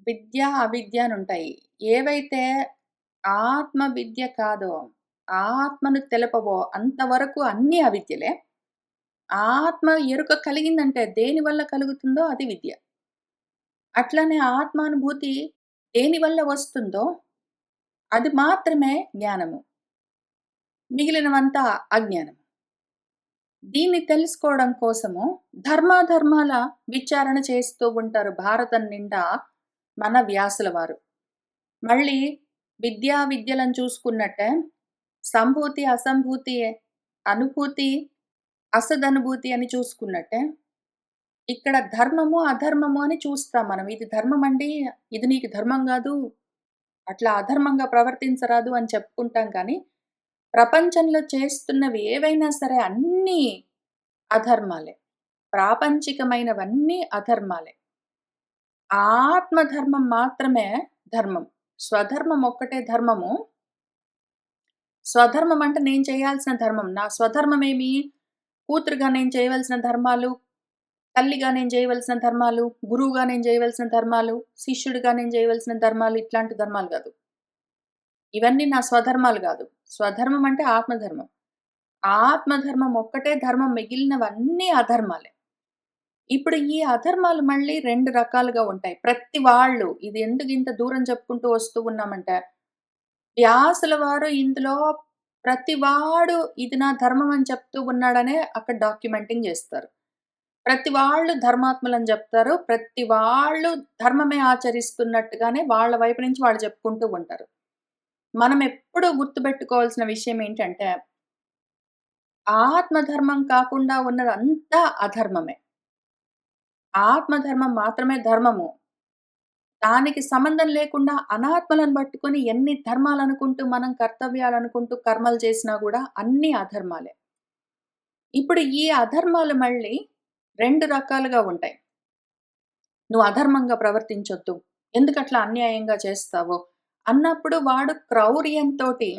విద్య, అవిద్య అనుంటాయి. ఏవైతే ఆత్మ విద్య కాదో, ఆత్మను తెలపవో అంతవరకు అన్నీ అవిద్యలే. ఆత్మ ఎరుక కలిగిందంటే దేని వల్ల కలుగుతుందో అది విద్య. అట్లనే ఆత్మానుభూతి దేనివల్ల వస్తుందో అది మాత్రమే జ్ఞానము. మిగిలినవంతా అజ్ఞానం. దీన్ని తెలుసుకోవడం కోసము ధర్మాధర్మాల విచారణ చేస్తూ ఉంటారు భారతం నిండా మన వ్యాసుల వారు. మళ్ళీ విద్యా విద్యలను చూసుకున్నట్టే సంభూతి, అసంభూతి, అనుభూతి, అసదనుభూతి అని చూసుకున్నట్టే ఇక్కడ ధర్మము, అధర్మము అని చూస్తాం మనం. ఇది ధర్మమండి, ఇది నీకు ధర్మం గాదు, అట్లా అధర్మంగా ప్రవర్తించరాదు అని చెప్పుకుంటాం కానీ, ప్రపంచంలో చేస్తున్నవి ఏవైనా సరే అన్నీ అధర్మాలే. ప్రాపంచికమైనవన్నీ అధర్మాలే. ఆత్మధర్మం మాత్రమే ధర్మం. స్వధర్మం ఒక్కటే ధర్మము. స్వధర్మం అంటే నేను చేయాల్సిన ధర్మం. నా స్వధర్మమేమి? కూతురుగా నేను చేయవలసిన ధర్మాలు, తల్లిగా నేను చేయవలసిన ధర్మాలు, గురువుగా నేను చేయవలసిన ధర్మాలు, శిష్యుడిగా నేను చేయవలసిన ధర్మాలు ఇట్లాంటి ధర్మాలు గాదు. ఇవన్నీ నా స్వధర్మాలు గాదు. స్వధర్మం అంటే ఆత్మధర్మం. ఆత్మధర్మం ఒక్కటే ధర్మం. మిగిలినవన్నీ అధర్మాలే. ఇప్పుడు ఈ అధర్మాలు మళ్ళీ 2 రకాలుగా ఉంటాయి. ప్రతి వాళ్ళు ఇది ఎందుకు ఇంత దూరం చెప్పుకుంటూ వస్తూ ఉన్నామంటే, వ్యాసుల వారు ఇందులో ప్రతి వాడు ఇది నా ధర్మం అని చెప్తూ ఉన్నాడనే అక్కడ డాక్యుమెంటింగ్ జేస్తారు. ప్రతి వాళ్ళు ధర్మాత్ములని జెప్తారు. ప్రతి వాళ్ళు ధర్మమే ఆచరిస్తున్నట్టుగానే వాళ్ళ వైపు నుంచి వాళ్ళు చెప్పుకుంటూ ఉంటారు. మనం ఎప్పుడూ గుర్తుపెట్టుకోవాల్సిన విషయం ఏంటంటే, ఆత్మధర్మం కాకుండా ఉన్నదంతా అధర్మమే. ఆత్మధర్మం మాత్రమే ధర్మము. దానికి సంబంధం లేకుండా అనాత్మలను పట్టుకొని ఎన్ని ధర్మాలనుకుంటూ, మనం కర్తవ్యాలనుకుంటూ కర్మలు చేసినా గూడా అన్నీ అధర్మాలే. ఇప్పుడు ఈ అధర్మాలు మళ్ళీ 2 రకాలుగా ఉంటాయి. నువ్వు అధర్మంగా ప్రవర్తించొద్దు. ఎందుకట్లా అన్యాయంగా చేస్తావు? అన్నప్పుడు వాడు క్రౌర్యంతోటి,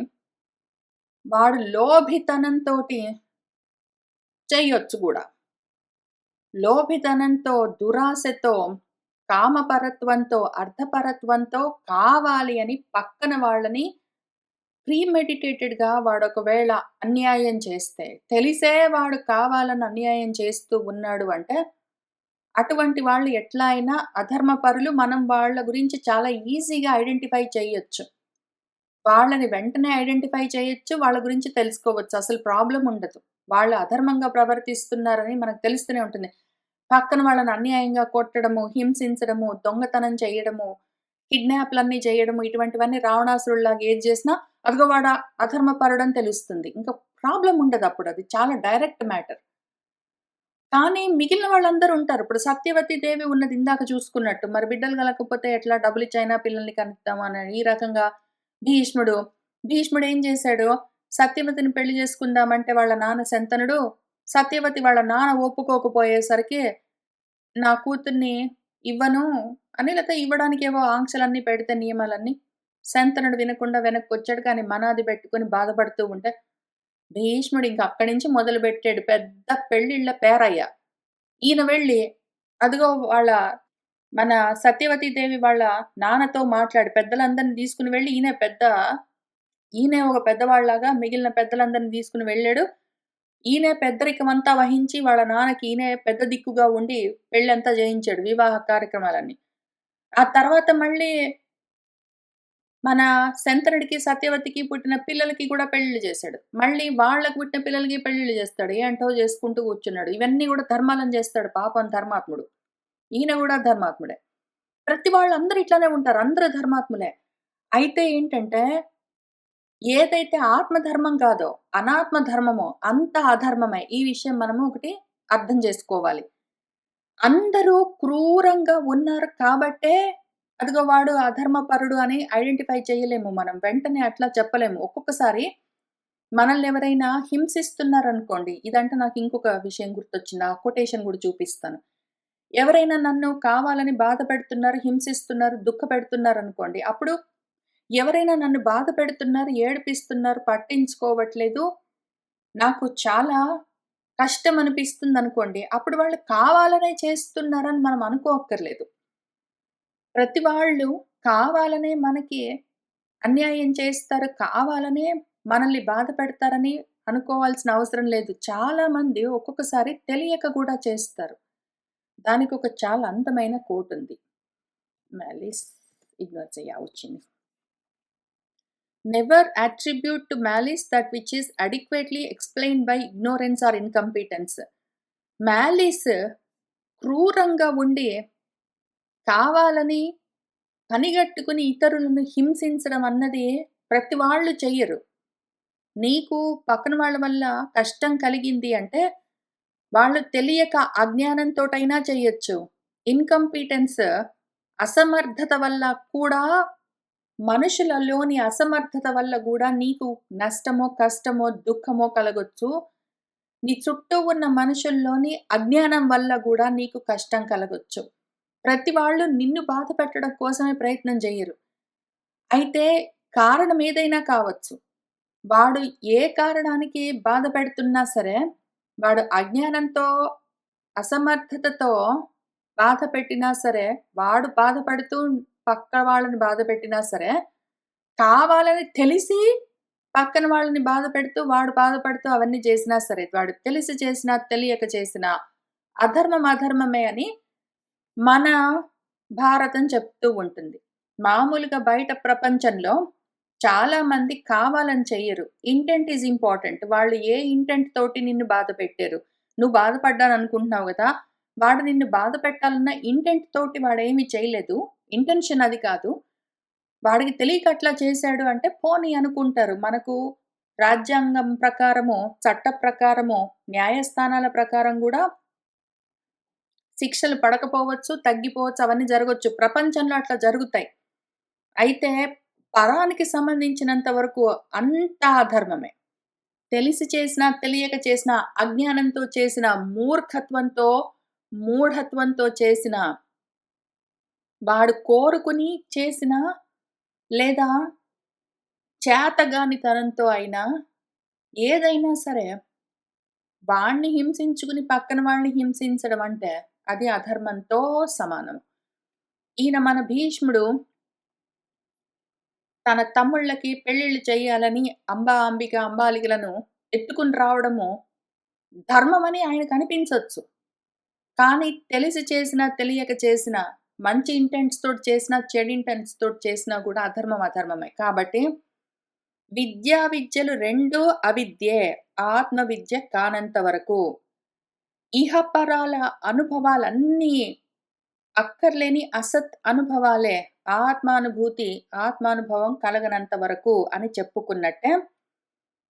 వాడు లోభితనంతోటి చెయ్యొచ్చు గూడా. లోభితనంతో, దురాశతో, కామపరత్వంతో, అర్థపరత్వంతో కావాలి అని పక్కన వాళ్ళని ప్రీమెడిటేటెడ్‌గా వాడొకవేళ అన్యాయం చేస్తే, తెలిసే వాడు కావాలని అన్యాయం చేస్తూ ఉన్నాడు అంటే, అటువంటి వాళ్ళు ఎట్లా అయినా అధర్మపరులు. మనం వాళ్ళ గురించి చాలా ఈజీగా ఐడెంటిఫై చేయొచ్చు. వాళ్ళని వెంటనే ఐడెంటిఫై చేయొచ్చు. వాళ్ళ గురించి తెలుసుకోవచ్చు. అసలు ప్రాబ్లమ్ ఉండదు. వాళ్ళు అధర్మంగా ప్రవర్తిస్తున్నారని మనకు తెలుస్తూనే ఉంటుంది. పక్కన వాళ్ళని అన్యాయంగా కొట్టడము, హింసించడము, దొంగతనం చేయడము, కిడ్నాప్‌లన్నీ చేయడము, ఇటువంటివన్నీ రావణాసురుడిలాగా ఏది చేసినా అదిగో వాడు అధర్మపరుడని తెలుస్తుంది. ఇంకా ప్రాబ్లమ్ ఉండదప్పుడు. అది చాలా డైరెక్ట్ మ్యాటర్. కానీ మిగిలిన వాళ్ళందరూ ఉంటారు. ఇప్పుడు సత్యవతి దేవి ఉన్నది ఇందాక చూసుకున్నట్టు. మరి బిడ్డలు కలగకపోతే ఎట్లా డబ్బులిచ్చైనా పిల్లల్ని కనిద్దాం అని ఈ రకంగా భీష్ముడు, భీష్ముడు ఏం చేశాడు? సత్యవతిని పెళ్లి చేసుకుందామంటే వాళ్ళ నాన్న శంతనుడు, సత్యవతి వాళ్ళ నాన్న ఒప్పుకోకపోయేసరికి నా కూతుర్ని ఇవ్వను అని లేతే ఇవ్వడానికేవో ఆంక్షలన్నీ పెడితే నియమాలన్నీ. శంతనుడు వినకుండా వెనక్కొచ్చాడు. కానీ మనాది బెట్టుకొని బాధపడుతూ ఉంటే, భీష్ముడు ఇంక అక్కడి నుంచి మొదలుబెట్టాడు. పెద్ద పెళ్ళిళ్ళ పేరయ్య. ఈయన వెళ్ళి అదిగో మన సత్యవతీ దేవి వాళ్ళ నాన్నతో మాట్లాడి పెద్దలందరిని తీసుకొని వెళ్ళి ఈయనే ఒక పెద్దవాడిలాగా మిగిలిన పెద్దలందరిని తీసుకొని వెళ్ళాడు. ఈయనే పెద్దరికమంతా వహించి వాళ్ళ నాన్నకి ఈయనే పెద్ద దిక్కుగా ఉండి పెళ్ళంతా చేయించాడు. వివాహ కార్యక్రమాలన్నీ. ఆ తర్వాత మళ్ళీ మన శంతనుడికి, సత్యవతికి పుట్టిన పిల్లలకి కూడా పెళ్ళిళ్ళు చేశాడు. మళ్ళీ వాళ్ళకి పుట్టిన పిల్లలకి పెళ్ళిళ్ళు చేస్తాడు. ఏంటో చేసుకుంటూ కూర్చున్నాడు. ఇవన్నీ కూడా ధర్మాలను చేస్తాడు పాపం ధర్మాత్ముడు. ఈయన కూడా ధర్మాత్ముడే. ప్రతి వాళ్ళందరూ ఇట్లానే ఉంటారు. అందరూ ధర్మాత్ములే. అయితే ఏంటంటే, ఏదైతే ఆత్మ ధర్మం కాదో, అనాత్మ ధర్మమో అంతా అధర్మమే. ఈ విషయం మనము ఒకటి అర్థం చేసుకోవాలి. అందరూ క్రూరంగా ఉన్నారు కాబట్టే, అదిగో వాడు అధర్మపరుడు అని ఐడెంటిఫై చేయలేము మనం. వెంటనే అట్లా చెప్పలేము. ఒక్కొక్కసారి మనల్ని ఎవరైనా హింసిస్తున్నారనుకోండి, ఇదంటే నాకు ఇంకొక విషయం గుర్తొచ్చింది. ఆ కొటేషన్ కూడా చూపిస్తాను. ఎవరైనా నన్ను కావాలని బాధ పెడుతున్నారు, హింసిస్తున్నారు, దుఃఖపెడుతున్నారనుకోండి. అప్పుడు ఎవరైనా నన్ను బాధ పెడుతున్నారు, ఏడిపిస్తున్నారు, పట్టించుకోవట్లేదు, నాకు చాలా కష్టమనిపిస్తుందనుకోండి. అప్పుడు వాళ్ళు కావాలనే చేస్తున్నారని మనం అనుకోక్కర్లేదు. ప్రతి వాళ్ళు కావాలనే మనకి అన్యాయం చేస్తారు, కావాలనే మనల్ని బాధ పెడతారని అనుకోవాల్సిన అవసరం లేదు. చాలామంది ఒక్కొక్కసారి తెలియక గూడా చేస్తారు. దానికొక చాలా అందమైన కోటుంది. మాలిస్ ఇగ్నోర్ వచ్చింది. Never attribute to malice that which is adequately explained by ignorance or incompetence. Malice క్రూరంగా ఉండి, కావాలని పనిగట్టుకుని ఇతరులను హింసించడం అన్నది ప్రతి వాళ్ళు చెయ్యరు. నీకు పక్కన వాళ్ళ వల్ల కష్టం కలిగింది అంటే, వాళ్ళు తెలియక అజ్ఞానంతోటైనా చెయ్యొచ్చు. ఇన్‌కంపిటెన్స్ అసమర్థత వల్ల కూడా మనుషులలోని అసమర్థత వల్ల గూడా నీకు నష్టమో, కష్టమో, దుఃఖమో కలగొచ్చు. నీ చుట్టూ ఉన్న మనుషుల్లోని అజ్ఞానం వల్ల గూడా నీకు కష్టం కలగొచ్చు. ప్రతి వాళ్ళు నిన్ను బాధ పెట్టడం కోసమే ప్రయత్నం జెయ్యరు. అయితే కారణం ఏదైనా కావచ్చు. వాడు ఏ కారణానికి బాధ పెడుతున్నా సరే, వాడు అజ్ఞానంతో, అసమర్థతతో బాధ పెట్టినా సరే, వాడు బాధపడుతూ పక్క వాళ్ళని బాధ పెట్టినా సరే, కావాలని తెలిసి పక్కన వాళ్ళని బాధ పెడుతూ, వాడు బాధపడుతూ అవన్నీ చేసినా సరే, వాడు తెలిసి చేసినా, తెలియక చేసినా అధర్మం అధర్మమే అని మన భారతం చెప్తూ ఉంటుంది. మామూలుగా బయట ప్రపంచంలో చాలామంది కావాలని చెయ్యరు. Intent is important. వాళ్ళు ఏ ఇంటెంట్ తోటి నిన్ను బాధ పెట్టారు? నువ్వు బాధపడ్డాననుకుంటున్నావు గదా! వాడు నిన్ను బాధ పెట్టాలన్న ఇంటెంట్ తోటి వాడేమి చేయలేదు. ఇంటెన్షన్ అది కాదు. వాడికి తెలియక అట్లా చేశాడు అంటే పోనీ అనుకుంటారు. మనకు రాజ్యాంగం ప్రకారము, చట్ట ప్రకారము, న్యాయస్థానాల ప్రకారం గూడా శిక్షలు పడకపోవచ్చు, తగ్గిపోవచ్చు, అవన్నీ జరగొచ్చు. ప్రపంచంలో అట్లా జరుగుతాయి. అయితే పరానికి సంబంధించినంత వరకు అంతా అధర్మమే. తెలిసి చేసినా, తెలియక చేసినా, అజ్ఞానంతో చేసిన, మూర్ఖత్వంతో, మూఢత్వంతో చేసిన, వాడు కోరుకుని చేసిన, లేదా చేతగానితనంతో అయినా, ఏదైనా సరే వాడిని హింసించుకుని పక్కన వాళ్ళని హింసించడం అంటే అది అధర్మంతో సమానం. ఈయన మన భీష్ముడు తన తమ్ముళ్ళకి పెళ్ళిళ్ళు చేయాలని అంబిక, అంబాలికలను ఎత్తుకుని రావడము ధర్మమని ఆయనకనిపించొచ్చు. కానీ తెలిసి చేసినా, తెలియక చేసినా, మంచి ఇంటెంట్స్ తోటి చేసినా, చెడు ఇంటెంట్స్ తోటి చేసినా కూడా అధర్మం అధర్మమే. కాబట్టి విద్యలు రెండూ అవిద్యే. ఆత్మ విద్య కానంత వరకు. ఇహపరాల అనుభవాలన్నీ అక్కర్లేని అసత్ అనుభవాలే. ఆత్మానుభవం కలగనంత వరకు అని చెప్పుకున్నట్టే,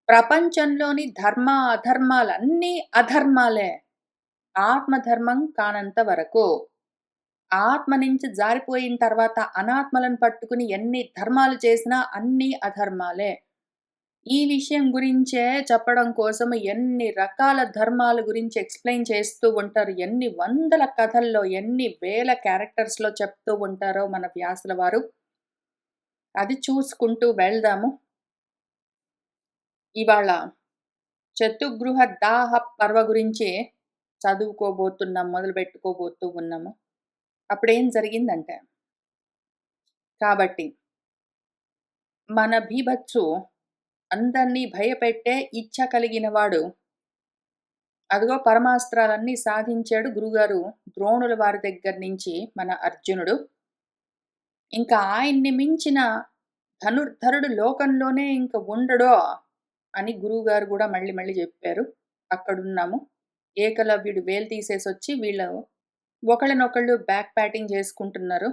ప్రపంచంలోని ధర్మ, అధర్మాలన్నీ అధర్మాలే. ఆత్మధర్మం కానంత వరకు. ఆత్మ నుంచి జారిపోయిన తర్వాత అనాత్మలను పట్టుకుని ఎన్ని ధర్మాలు చేసినా అన్నీ అధర్మాలే. ఈ విషయం గురించే చెప్పడం కోసం ఎన్ని రకాల ధర్మాల గురించి ఎక్స్‌ప్లెయిన్ చేస్తూ ఉంటారు. ఎన్ని వందల కథల్లో, ఎన్ని వేల క్యారెక్టర్స్‌లో చెప్తూ ఉంటారో మన వ్యాసుల వారు. అది చూసుకుంటూ వెళ్దాము. ఇవాళ చతుర్గృహ దాహ పర్వ గురించి చదువుకోబోతున్నాం. మొదలుపెట్టుకోబోతూ ఉన్నాము. అప్పుడేం జరిగిందంటే, కాబట్టి మన బీభత్సు అందరినీ భయపెట్టే ఇచ్చ కలిగిన వాడు, అదిగో పరమాస్త్రాలన్నీ సాధించాడు గురుగారు ద్రోణుల వారి దగ్గర నుంచి మన అర్జునుడు. ఇంకా ఆయన్ని మించిన ధనుర్ధరుడు లోకంలోనే ఇంక ఉండడో అని గురువుగారు గూడా మళ్ళీ మళ్ళీ జెప్పారు. అక్కడున్నాము. ఏకలవ్యుడు వేలు తీసేసొచ్చి వీళ్ళు ఒకళ్ళనొకళ్ళు బ్యాక్ ప్యాటింగ్ జేసుకుంటున్నారు.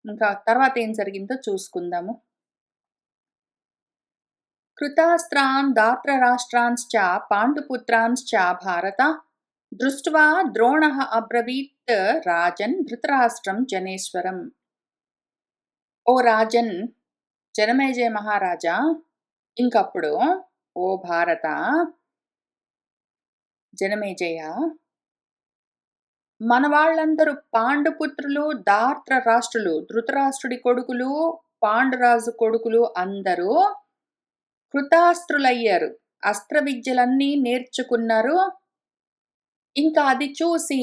ఇంకా తర్వాత ఏం జరిగిందో చూసుకుందాము. కృతాస్త్రాన్ దార్తరాష్ట్రాంశ్చ పాండుపుత్రాంశ్చ భారత దృష్ట్వా ద్రోణః అబ్రవీత్ రాజన్ ధృతరాష్ట్రం జనేశ్వరం. ఓ రాజన్, జనమేజయ మహారాజా, ఇంకప్పుడు ఓ భారత, జనమేజయ, మన వాళ్ళందరూ పాండుపుత్రులు, దార్తరాష్ట్రులు, ధృతరాష్ట్రుడి కొడుకులు, పాండురాజు కొడుకులు అందరూ కృతాస్త్రులయ్యారు. అస్త్ర విద్యలన్నీ నేర్చుకున్నారు. ఇంకా అది చూసి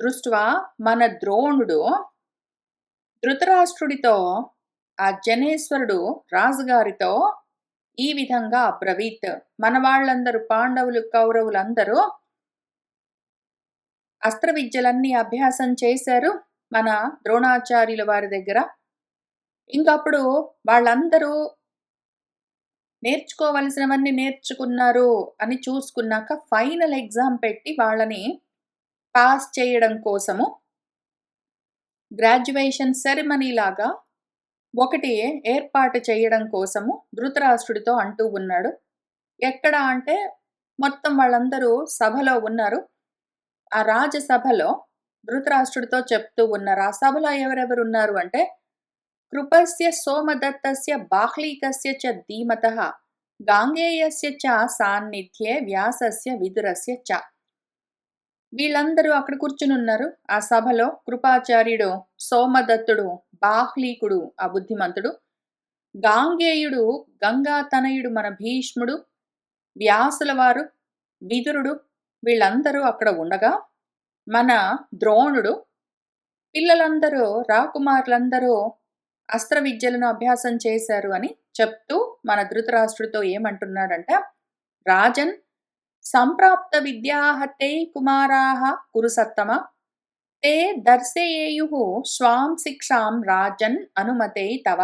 దృష్ట్వా మన ద్రోణుడు ధృతరాష్ట్రుడితో, ఆ జనేశ్వరుడు రాజుగారితో ఈ విధంగా అబ్రవీత్, మన వాళ్ళందరూ పాండవులు, కౌరవులందరూ అస్త్ర విద్యలన్నీ అభ్యాసం చేశారు మన ద్రోణాచార్యుల వారి దగ్గర. ఇంకప్పుడు వాళ్ళందరూ నేర్చుకోవలసినవన్నీ నేర్చుకున్నారు అని చూసుకున్నాక ఫైనల్ ఎగ్జామ్ పెట్టి వాళ్ళని పాస్ చేయడం కోసము గ్రాడ్యుయేషన్ సెరమనీ లాగా ఒకటి ఏర్పాటు చేయడం కోసము ధృతరాష్ట్రుడితో అంటూ ఉన్నాడు. ఎక్కడ అంటే మొత్తం వాళ్ళందరూ సభలో ఉన్నారు. ఆ రాజసభలో ధృతరాష్ట్రుడితో చెప్తూ ఉన్నారు. ఆ సభలో ఎవరెవరున్నారు అంటే, కృపస్య సోమదత్తస్య బాహ్లీకస్య చ ధీమతః గాంగేయస్య చ సాన్నిధ్యే వ్యాసస్య విదురస్య చ. వీళ్ళందరూ అక్కడ కూర్చునున్నారు. ఆ సభలో కృపాచార్యుడు, సోమదత్తుడు, బాహ్లీకుడు ఆ బుద్ధిమంతుడు, గాంగేయుడు గంగాతనయుడు మన భీష్ముడు, వ్యాసుల వారు, విదురుడు, వీళ్ళందరూ అక్కడ ఉండగా, మన ద్రోణుడు, పిల్లలందరూ, రాకుమారులందరూ అస్త్ర విద్యలను అభ్యాసం చేశారు అని చెప్తూ మన ధృతరాష్ట్రుడితో ఏమంటున్నాడంటే, రాజన్, సంప్రాప్త విద్యాః తే కుమారాః కురుసత్తమ తే దర్శయేయుః స్వాం శిక్షాం రాజన్ అనుమతే తవ.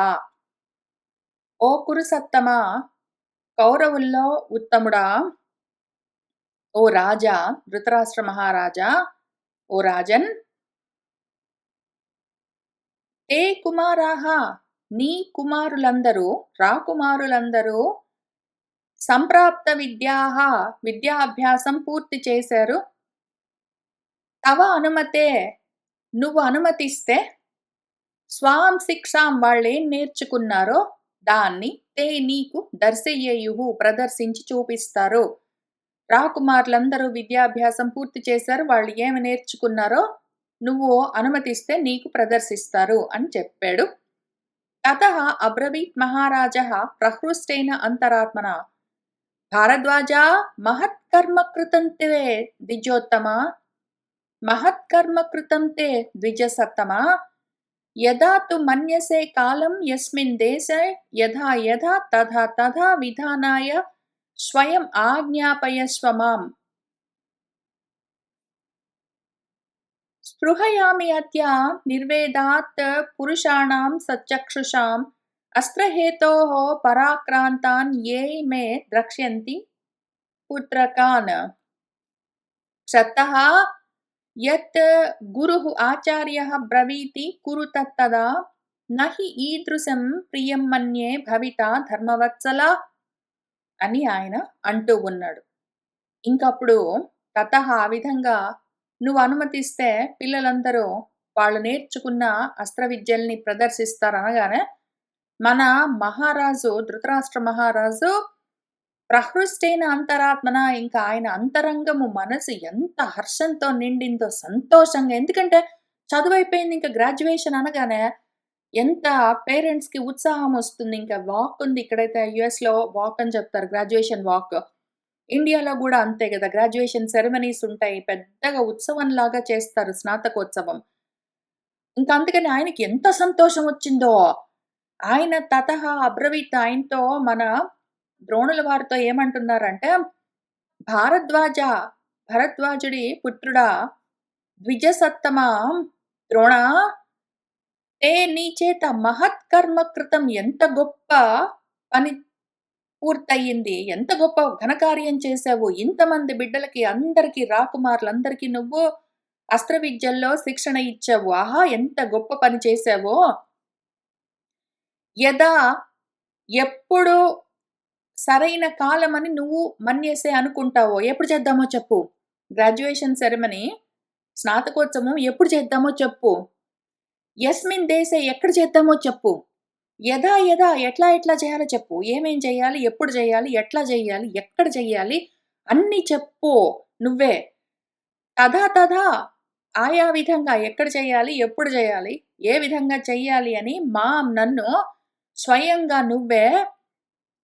ఓ కురుసత్తమ, కౌరవుల్లో ఉత్తముడా, ఓ రాజా, ధృతరాష్ట్ర మహారాజా, ఓ రాజన్, తే కుమారాః, నీ కుమారులందరూ, రాకుమారులందరూ సంప్రాప్త విద్యాః, విద్యాభ్యాసం పూర్తి చేశారు. తవ అనుమతే, నువ్వు అనుమతిస్తే, స్వాం శిక్షాం, వాళ్ళేం నేర్చుకున్నారో దాన్ని తే నీకు దర్శయేయుః, ప్రదర్శించి చూపిస్తారు. రాకుమారులందరూ విద్యాభ్యాసం పూర్తి చేశారు. వాళ్ళు ఏమి నేర్చుకున్నారో నువ్వు అనుమతిస్తే నీకు ప్రదర్శిస్తారు అని చెప్పాడు. తతః అబ్రవీత్ మహారాజः ప్రహృష్టేన అంతరాత్మనా, భారద్వాజా మహత్కర్మ కృతం తే ద్విజోత్తమ, మహత్కర్మ కృతం తే ద్విజసత్తమ, యదా తు మన్యసే కాలం యస్మిన్ దేశే యథా యథా తథా తథా విధానాయ స్వయం ఆజ్ఞాపయస్వ మాం. స్పృహయామి అద్య నిర్వేదాత్ పురుషాణాం సచక్షుషాం అస్త్రహేతోః పరాక్రాంతాన్ ఏ మే ద్రక్ష్యంతి పుత్రకాన్. క్షత్తః యత్ గురుః ఆచార్యః బ్రవీతి కురు తత్తదా నహి ఈదృశం ప్రియం మన్యే భవితా ధర్మవత్సల అని ఆయన అంటూ ఉన్నాడు. ఇంకప్పుడు తతః, ఆ విధంగా నువ్వు అనుమతిస్తే పిల్లలందరూ వాళ్ళు నేర్చుకున్న అస్త్ర విద్యల్ని ప్రదర్శిస్తారు అనగానే, మన మహారాజు ధృతరాష్ట్ర మహారాజు ప్రహృష్టేన అంతరాత్మన ఇంకా ఆయన అంతరంగము మనసు ఎంత హర్షంతో నిండిందో సంతోషంగా. ఎందుకంటే చదువయిపోయింది. ఇంక గ్రాడ్యుయేషన్ అనగానే ఎంత పేరెంట్స్‌కి ఉత్సాహం వస్తుంది. ఇంకా వాక్ ఉంది. ఇక్కడైతే యూఎస్‌లో వాక్ అని చెప్తారు. Graduation walk. ఇండియాలో గూడా అంతే గదా! గ్రాడ్యుయేషన్ సెరమనీస్ ఉంటాయి. పెద్దగా ఉత్సవంలాగా చేస్తారు స్నాతకోత్సవం. ఇంక అందుకని ఆయనకి ఎంత సంతోషం వచ్చిందో. ఆయన తతః అబ్రవీత్ ఆయనతో మన ద్రోణుల వారితో ఏమంటున్నారంటే, భారద్వాజ భరద్వాజుడి పుత్రుడా ద్విజసత్తమా ద్రోణా నీ చేత మహత్కర్మ కృతం ఎంత గొప్ప పని పూర్తయింది. ఎంత గొప్ప ఘనకార్యం చేశావు. ఇంతమంది బిడ్డలకి అందరికి రాకుమారులందరికీ నువ్వు అస్త్ర విద్యల్లో శిక్షణ ఇచ్చావు. ఆహా! ఎంత గొప్ప పని చేశావో. యదా ఎప్పుడు సరైన కాలమని నువ్వు మన్యసే అనుకుంటావో. ఎప్పుడు చేద్దామో చెప్పు. గ్రాడ్యుయేషన్ సెరమనీ, స్నాతకోత్సవం ఎప్పుడు చేద్దామో చెప్పు. యస్మిన్ దేశే ఎక్కడ చేద్దామో చెప్పు. యదా యదా ఎట్లా ఎట్లా చేయాలో చెప్పు. ఏమేం చేయాలి? ఎప్పుడు చేయాలి? ఎట్లా చేయాలి? ఎక్కడ చేయాలి? అన్నీ చెప్పు నువ్వే. తథా తథా ఆయా విధంగా ఎక్కడ చేయాలి? ఎప్పుడు చేయాలి? ఏ విధంగా చెయ్యాలి అని నన్ను స్వయంగా నువ్వే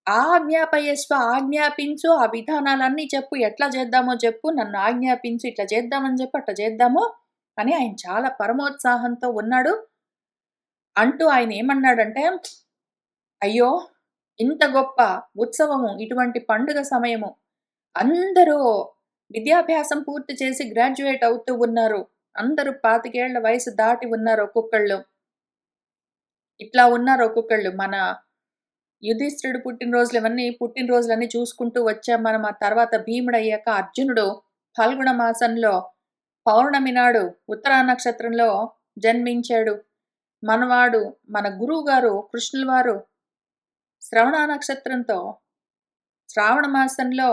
ఆజ్ఞాపయస్వ ఆజ్ఞాపించు. ఆ విధానాలన్నీ చెప్పు. ఎట్లా చేద్దామో చెప్పు. నన్ను ఆజ్ఞాపించు. ఇట్లా చేద్దామని చెప్పు. అట్లా చేద్దాము అని ఆయన చాలా పరమోత్సాహంతో ఉన్నాడు. అంటూ ఆయన ఏమన్నాడంటే, అయ్యో! ఇంత గొప్ప ఉత్సవము, ఇటువంటి పండుగ సమయము. అందరూ విద్యాభ్యాసం పూర్తి చేసి గ్రాడ్యుయేట్ అవుతూ ఉన్నారు. అందరూ 25 ఏళ్ల వయసు దాటి ఉన్నారు ఒక్కొక్కళ్ళు. ఇట్లా ఉన్నారు ఒక్కొక్కళ్ళు. మన యుధిష్ఠిరుడు పుట్టినరోజులన్నీ చూసుకుంటూ వచ్చాం మనం. ఆ తర్వాత భీముడయ్యాక అర్జునుడు ఫల్గుణ మాసంలో పౌర్ణమి నాడు ఉత్తరా నక్షత్రంలో జన్మించాడు. మనవాడు మన గురువుగారు కృష్ణుల వారు శ్రవణ నక్షత్రంతో శ్రావణ మాసంలో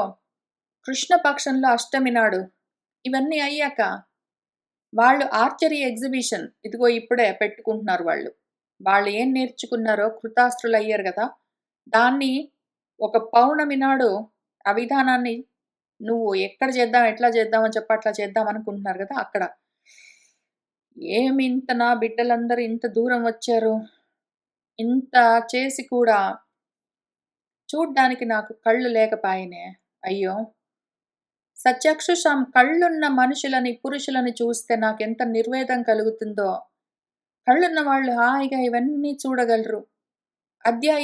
కృష్ణ పక్షంలో అష్టమి నాడు. ఇవన్నీ అయ్యాక వాళ్ళు ఆర్చరీ ఎగ్జిబిషన్ ఇదిగో ఇప్పుడే పెట్టుకుంటున్నారు వాళ్ళు. వాళ్ళు ఏం నేర్చుకున్నారో కృతాస్త్రులయ్యారు గదా! దాన్ని ఒక పౌర్ణమి నాడు ఆ విధానాన్ని నువ్వు ఎక్కడ చేద్దాం, ఎట్లా చేద్దాం అని చెప్పి అట్లా చేద్దాం అనుకుంటున్నారు గదా! అక్కడ. ఏమింత నా బిడ్డలందరూ ఇంత దూరం వచ్చారు. ఇంత చేసి కూడా చూడ్డానికి నాకు కళ్ళు లేకపాయెనే. అయ్యో! సచక్షుషం కళ్ళున్న మనుషులని, పురుషులని చూస్తే నాకెంత నిర్వేదం కలుగుతుందో. కళ్ళున్న వాళ్ళు హాయిగా ఇవన్నీ చూడగలరు.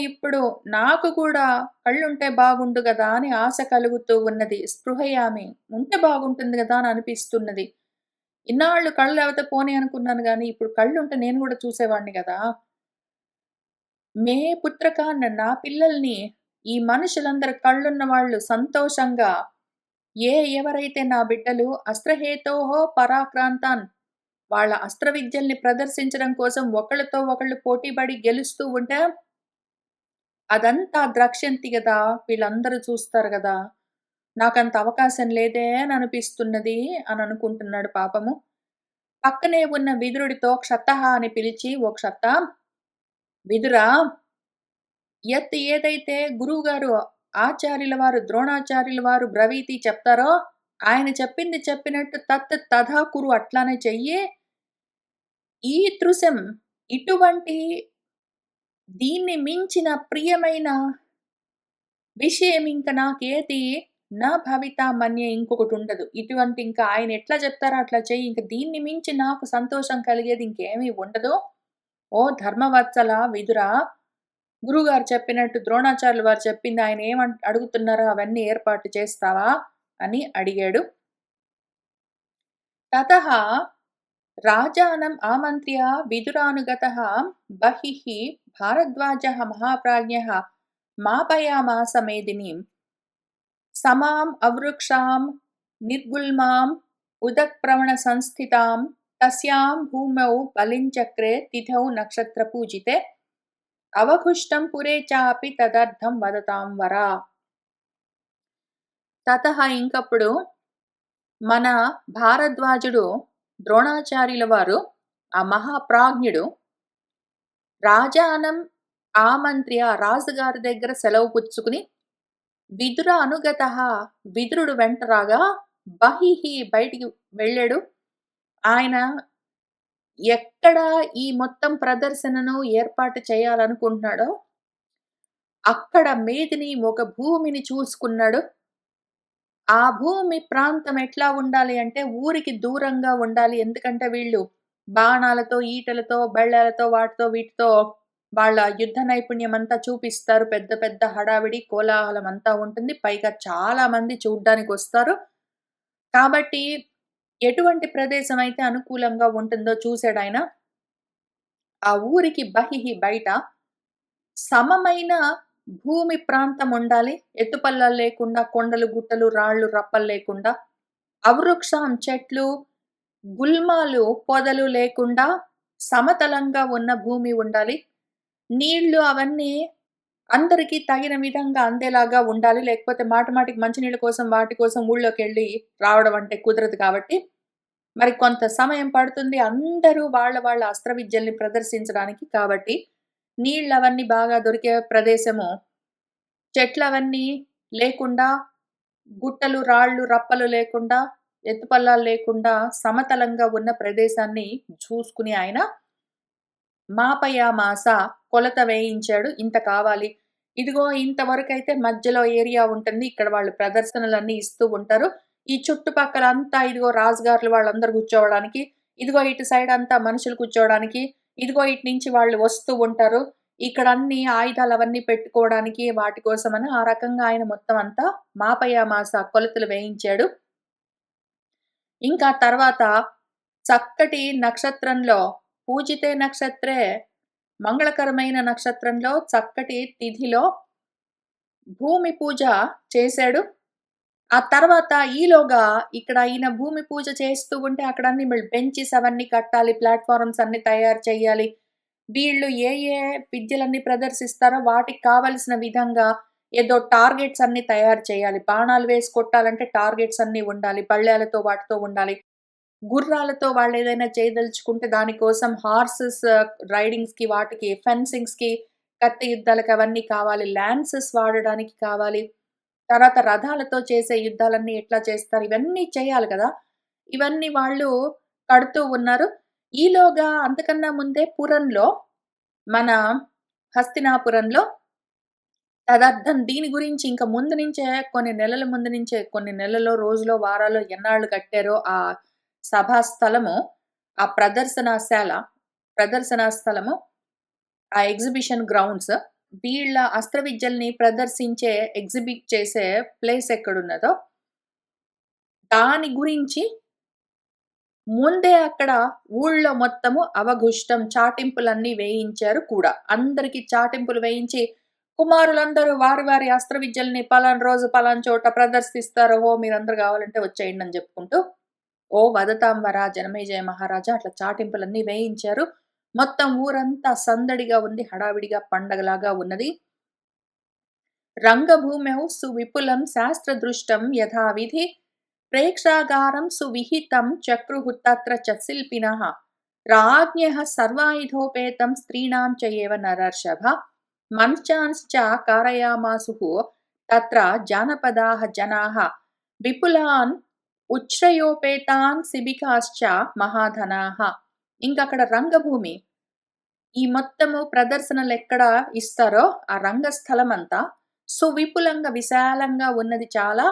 ఇప్పుడు నాకు కూడా కళ్ళుంటే బాగుండు గదా అని ఆశ కలుగుతూ ఉన్నది. స్పృహయామి. ఉంటే బాగుంటుంది గదా అని అనిపిస్తున్నది. ఇన్నాళ్ళు కళ్ళు లేకపోతే పోనీ అనుకున్నాను గానీ, ఇప్పుడు కళ్ళుంటే నేను గూడా చూసేవాడిని గదా! మే పుత్రక నా పిల్లల్ని ఈ మనుషులందరూ కళ్ళున్న వాళ్ళు సంతోషంగా ఎవరైతే నా బిడ్డలు అస్త్రహేతోహో పరాక్రాంతాన్ వాళ్ళ అస్త్ర విద్యల్ని ప్రదర్శించడం కోసం ఒకళ్ళతో ఒకళ్ళు పోటీపడి గెలుస్తూ ఉంటే అదంతా ద్రక్ష్యంతి గదా! వీళ్ళందరూ చూస్తారు గదా! నాకంత అవకాశం లేదే అని అనిపిస్తున్నది అని అనుకుంటున్నాడు పాపము. పక్కనే ఉన్న విదురుడితో క్షత్తః అని పిలిచి, ఓ క్షత్తా! విదురా! ఏదైతే గురువుగారు ఆచార్యుల వారు, ద్రోణాచార్యుల వారు బ్రవీతి చెప్తారో, ఆయన చెప్పింది చెప్పినట్టు తథా కురు అట్లానే చెయ్యి. ఈ తృశం ఇటువంటి దీన్ని మించిన ప్రియమైన విషయం ఇంక నాకేది నా భవిత మన్యే ఇంకొకటుండదు. ఇటువంటి ఇంకా ఆయన ఎట్లా చెప్తారో అట్లా చెయ్యి. ఇంక దీన్ని మించి నాకు సంతోషం కలిగేది ఇంకేమీ ఉండదు. ఓ ధర్మవత్సల విదురా! గురువుగారు చెప్పినట్టు ద్రోణాచార్యులు వారు చెప్పింది ఆయన అడుగుతున్నారో అవన్నీ ఏర్పాటు చేస్తావా? అని అడిగాడు. తతః రాజానం ఆమంత్ర్య విదురానుగతః బహిః భారద్వాజः మహాప్రాజ్ఞः మాపయామాస మేదినీం సమాం అవృక్షాం నిర్గుల్మాం ఉదక్ప్రవణ సంస్థితాం తస్యాం భూమౌ బలించక్రే తిథౌ నక్షత్ర పూజితే అవఘుష్టం పురే చాపి తదర్థం వదతాం వరా. తతః ఇంకప్పుడు మన భారద్వాజుడు ద్రోణాచార్యుల వారు ఆ మహాప్రాజ్ఞుడు రాజానం ఆ మంత్రి ఆ రాజుగారి దగ్గర సెలవు పుచ్చుకుని విదుర అనుగతః విదురుడు వెంట రాగా బహిః బయటికి వెళ్ళాడు. ఆయన ఎక్కడ ఈ మొత్తం ప్రదర్శనను ఏర్పాటు చేయాలనుకుంటున్నాడో, అక్కడ మేదిని ఒక భూమిని చూసుకున్నాడు. ఆ భూమి ప్రాంతం ఎట్లా ఉండాలి అంటే, ఊరికి దూరంగా ఉండాలి. ఎందుకంటే వీళ్ళు బాణాలతో, ఈటెలతో, బళ్ళాలతో, వాటితో వీటితో వాళ్ళ యుద్ధ నైపుణ్యమంతా చూపిస్తారు. పెద్ద పెద్ద హడావిడి, కోలాహలం అంతా ఉంటుంది. పైగా చాలా మంది చూడ్డానికొస్తారు. కాబట్టి ఎటువంటి ప్రదేశం అయితే అనుకూలంగా ఉంటుందో చూసాడాయన. ఆ ఊరికి బయట సమమైన భూమి ప్రాంతం ఉండాలి. ఎత్తుపల్లాలు లేకుండా, కొండలు, గుట్టలు, రాళ్ళు, రప్పలు లేకుండా, అవృక్షం చెట్లు, గుల్మాలు, పొదలు లేకుండా సమతలంగా ఉన్న భూమి ఉండాలి. నీళ్ళు అవన్నీ అందరికి తగిన విధంగా అందేలాగా ఉండాలి. లేకపోతే మాటికి మంచినీళ్ళ కోసం, వాటి కోసం ఊళ్ళోకెళ్ళి రావడం అంటే కుదరదు కాబట్టి, మరి కొంత సమయం పడుతుంది. అందరూ వాళ్ళ అస్త్ర విద్యల్ని ప్రదర్శించడానికి కాబట్టి, నీళ్ళవన్నీ బాగా దొరికే ప్రదేశము, చెట్లవన్నీ లేకుండా, గుట్టలు, రాళ్ళు, రప్పలు లేకుండా, ఎత్తుపల్లాలు లేకుండా సమతలంగా ఉన్న ప్రదేశాన్ని చూసుకుని ఆయన మాపయామాస కొలత వేయించాడు. ఇంత కావాలి. ఇదిగో ఇంతవరకైతే మధ్యలో ఏరియా ఉంటుంది. ఇక్కడ వాళ్ళు ప్రదర్శనలన్నీ ఇస్తూ ఉంటారు. ఈ చుట్టుపక్కలంతా ఇదిగో రాజుగారులు వాళ్ళందరూ కూర్చోవడానికి, ఇదిగో ఇటు సైడ్ అంతా మనుషులు కూర్చోవడానికి, ఇదిగో ఇటు నుంచి వాళ్ళు వస్తూ ఉంటారు. ఇక్కడ అన్ని ఆయుధాలవన్నీ పెట్టుకోవడానికి వాటి కోసమని ఆ రకంగా ఆయన మొత్తం అంతా మాపయామాస కొలతలు వేయించాడు. ఇంకా తర్వాత చక్కటి నక్షత్రంలో పూజితే నక్షత్రే మంగళకరమైన నక్షత్రంలో చక్కటి తిథిలో భూమి పూజ చేశాడు. ఆ తర్వాత ఈలోగా ఇక్కడ ఈయన భూమి పూజ చేస్తూ ఉంటే అక్కడ అన్ని బెంచెస్ అవన్నీ కట్టాలి. ప్లాట్‌ఫార్మ్స్ అన్నీ తయారు చేయాలి. వీళ్ళు ఏ విద్యలన్నీ ప్రదర్శిస్తారో వాటికి కావాల్సిన విధంగా ఏదో టార్గెట్స్ అన్నీ తయారు చేయాలి. బాణాలు వేసి కొట్టాలంటే టార్గెట్స్ అన్నీ ఉండాలి. బల్లేలతో వాటితో ఉండాలి. గుర్రాలతో వాళ్ళేదైనా చేయదలుచుకుంటే దానికోసం హార్సెస్ రైడింగ్స్‌కి వాటికి, ఫెన్సింగ్స్‌కి, కత్తి యుద్ధాలకి అవన్నీ కావాలి. లాన్సెస్ వాడడానికి కావాలి. తర్వాత రథాలతో చేసే యుద్ధాలన్నీ ఎట్లా చేస్తారు? ఇవన్నీ చేయాలి కదా! ఇవన్నీ వాళ్ళు కడుతూ ఉన్నారు. ఈలోగా అంతకన్నా ముందే పురంలో మన హస్తినాపురంలో తదర్థం దీని గురించి ఇంక ముందు నుంచే కొన్ని నెలల ముందు నుంచే కొన్ని నెలలో, రోజులో, వారాలో ఎన్నాళ్ళు కట్టారో ఆ సభా స్థలము, ఆ ప్రదర్శనా స్థలము, ఆ ఎగ్జిబిషన్ గ్రౌండ్స్ వీళ్ళ అస్త్ర విద్యల్ని ప్రదర్శించే, ఎగ్జిబిట్ చేసే ప్లేస్ ఎక్కడున్నదో దాని గురించి ముందే అక్కడ ఊళ్ళో మొత్తము అవఘుష్టం చాటింపులన్నీ వేయించారు కూడా. అందరికి చాటింపులు వేయించి, కుమారులందరూ వారి అస్త్ర విద్యల్ని పలానా రోజు పలానా చోట ప్రదర్శిస్తారు. ఓహో! మీరందరూ కావాలంటే వచ్చేయండి అని చెప్పుకుంటూ, ఓ వదతాం వరా జనమేజయ మహారాజా అట్లా చాటింపులన్నీ వేయించారు. మొత్తం ఊరంతా సందడిగా ఉంది. హడావిడిగా పండగలాగా ఉన్నది. రంగభూమౌ సువిపులం శాస్త్రదృష్టం యథావిధి ప్రేక్షాగారం సువిహితం చక్రుః తత్ర చ శిల్పినః రాజ్ఞః సర్వాయుధోపేతం స్త్రీణాం చ ఏవ నరర్షభ మంచాంశ్చ कारयामासुः తత్ర జానపదాః జనాః విపులాన్ ఉచ్ఛ్రయోపేతాన్ శిబికాశ్చ మహాధనాః. ఇంకక్కడ రంగభూమి ఈ మొత్తము ప్రదర్శనలెక్కడ ఇస్తారో ఆ రంగస్థలమంతా సువిపులంగా, విశాలంగా ఉన్నది చాలా.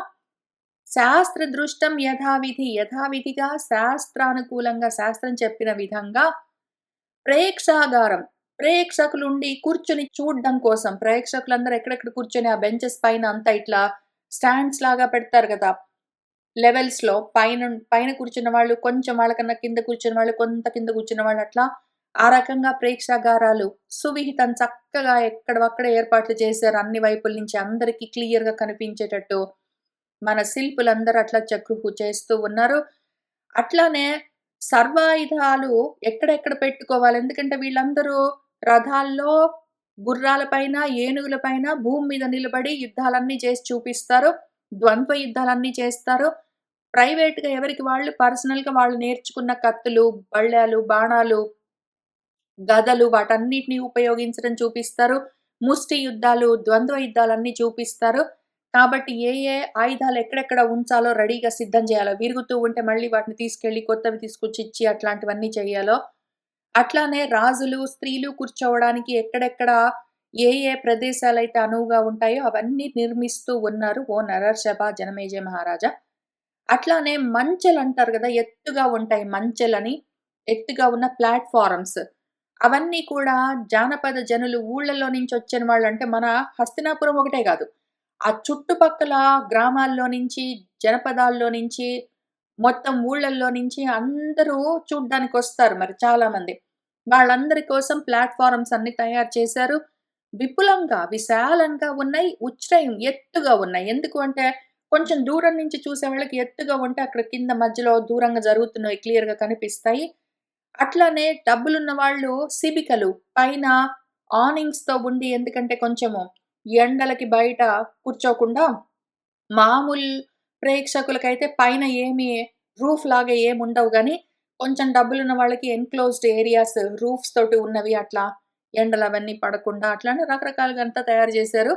శాస్త్రదృష్టం యథావిధి, యథావిధిగా శాస్త్రానుకూలంగా శాస్త్రం చెప్పిన విధంగా ప్రేక్షాగారం, ప్రేక్షకులుండి కూర్చొని చూడ్డం కోసం ప్రేక్షకులందరూ ఎక్కడెక్కడ కూర్చొని ఆ బెంచెస్ పైన అంతా ఇట్లా స్టాండ్స్ లాగా పెడతారు గదా! లెవెల్స్‌లో పైన కూర్చున్న వాళ్ళు కొంచెం వాళ్ళకన్నా కింద కూర్చున్న వాళ్ళు, కొంత కింద కూర్చున్న వాళ్ళు అట్లా ఆ రకంగా ప్రేక్షాగారాలు సువిహితం చక్కగా ఎక్కడివక్కడ ఏర్పాట్లు చేశారు. అన్ని వైపుల నుంచి అందరికి క్లియర్‌గా కనిపించేటట్టు. మన శిల్పులందరూ అట్లా చకృహు చేస్తూ ఉన్నారు. అట్లానే సర్వాయుధాలు ఎక్కడెక్కడ పెట్టుకోవాలి. ఎందుకంటే వీళ్ళందరూ రథాల్లో, గుర్రాల పైన, ఏనుగుల పైన భూమి మీద నిలబడి యుద్ధాలన్నీ చేసి చూపిస్తారు. ద్వంద్వ యుద్ధాలన్నీ చేస్తారు. ప్రైవేట్‌గా ఎవరికి వాళ్ళు పర్సనల్‌గా వాళ్ళు నేర్చుకున్న కత్తులు, బళ్ళాలు, బాణాలు గదలు వాటన్నిటిని ఉపయోగించడం చూపిస్తారు. ముష్టి యుద్ధాలు, ద్వంద్వ యుద్ధాలన్నీ చూపిస్తారు. కాబట్టి ఏ ఏ ఆయుధాలు ఎక్కడెక్కడ ఉంచాలో రెడీగా సిద్ధం జేయాలో, విరుగుతూ ఉంటే మళ్ళీ వాటిని తీసుకెళ్ళి కొత్తవి తీసుకొచ్చి ఇచ్చి అట్లాంటివన్నీ చెయ్యాలో, అట్లానే రాజులు, స్త్రీలు కూర్చోవడానికి ఎక్కడెక్కడ ఏ ఏ ప్రదేశాలైతే అనువుగా ఉంటాయో అవన్నీ నిర్మిస్తూ ఉన్నారు ఓ నరర్షభ, జనమేజయ మహారాజా. అట్లానే మంచెలంటారు గదా! ఎత్తుగా ఉంటాయి మంచెలని. ఎత్తుగా ఉన్న ప్లాట్‌ఫారమ్స్. అవన్నీ కూడా జానపద జనులు ఊళ్ళలో నుంచొచ్చిన వాళ్ళంటే మన హస్తినాపురం ఒకటే గాదు. ఆ చుట్టుపక్కల గ్రామాల్లో నుంచి, జనపదాల్లో నుంచి, మొత్తం ఊళ్ళల్లో నుంచి అందరూ చూడ్డానికొస్తారు మరి చాలామంది. వాళ్ళందరి కోసం ప్లాట్‌ఫారమ్స్ అన్నీ తయారు చేశారు. విపులంగా, విశాలంగా ఉన్నాయి. ఉచ్ఛ్రయం ఎత్తుగా ఉన్నాయి. ఎందుకు అంటే కొంచెం దూరం నుంచి చూసేవాళ్ళకి ఎత్తుగా ఉంటే అక్కడ కింద మధ్యలో దూరంగా జరుగుతున్నవి క్లియర్‌గా కనిపిస్తాయి. అట్లానే డబ్బులున్న వాళ్ళు శిబికలు పైన ఆనింగ్స్‌తో ఉండి ఎందుకంటే కొంచెము ఎండలకి బయట కూర్చోకుండా మామూలు ప్రేక్షకులకైతే పైన ఏమి రూఫ్ లాగా ఏముండవు గానీ, కొంచెం డబ్బులున్న వాళ్ళకి ఎన్‌క్లోజ్డ్ ఏరియాస్ రూఫ్స్ తోటి ఉన్నవి అట్లా ఎండలవన్నీ పడకుండా అట్లానే రకరకాలుగా అంతా తయారు జేశారు.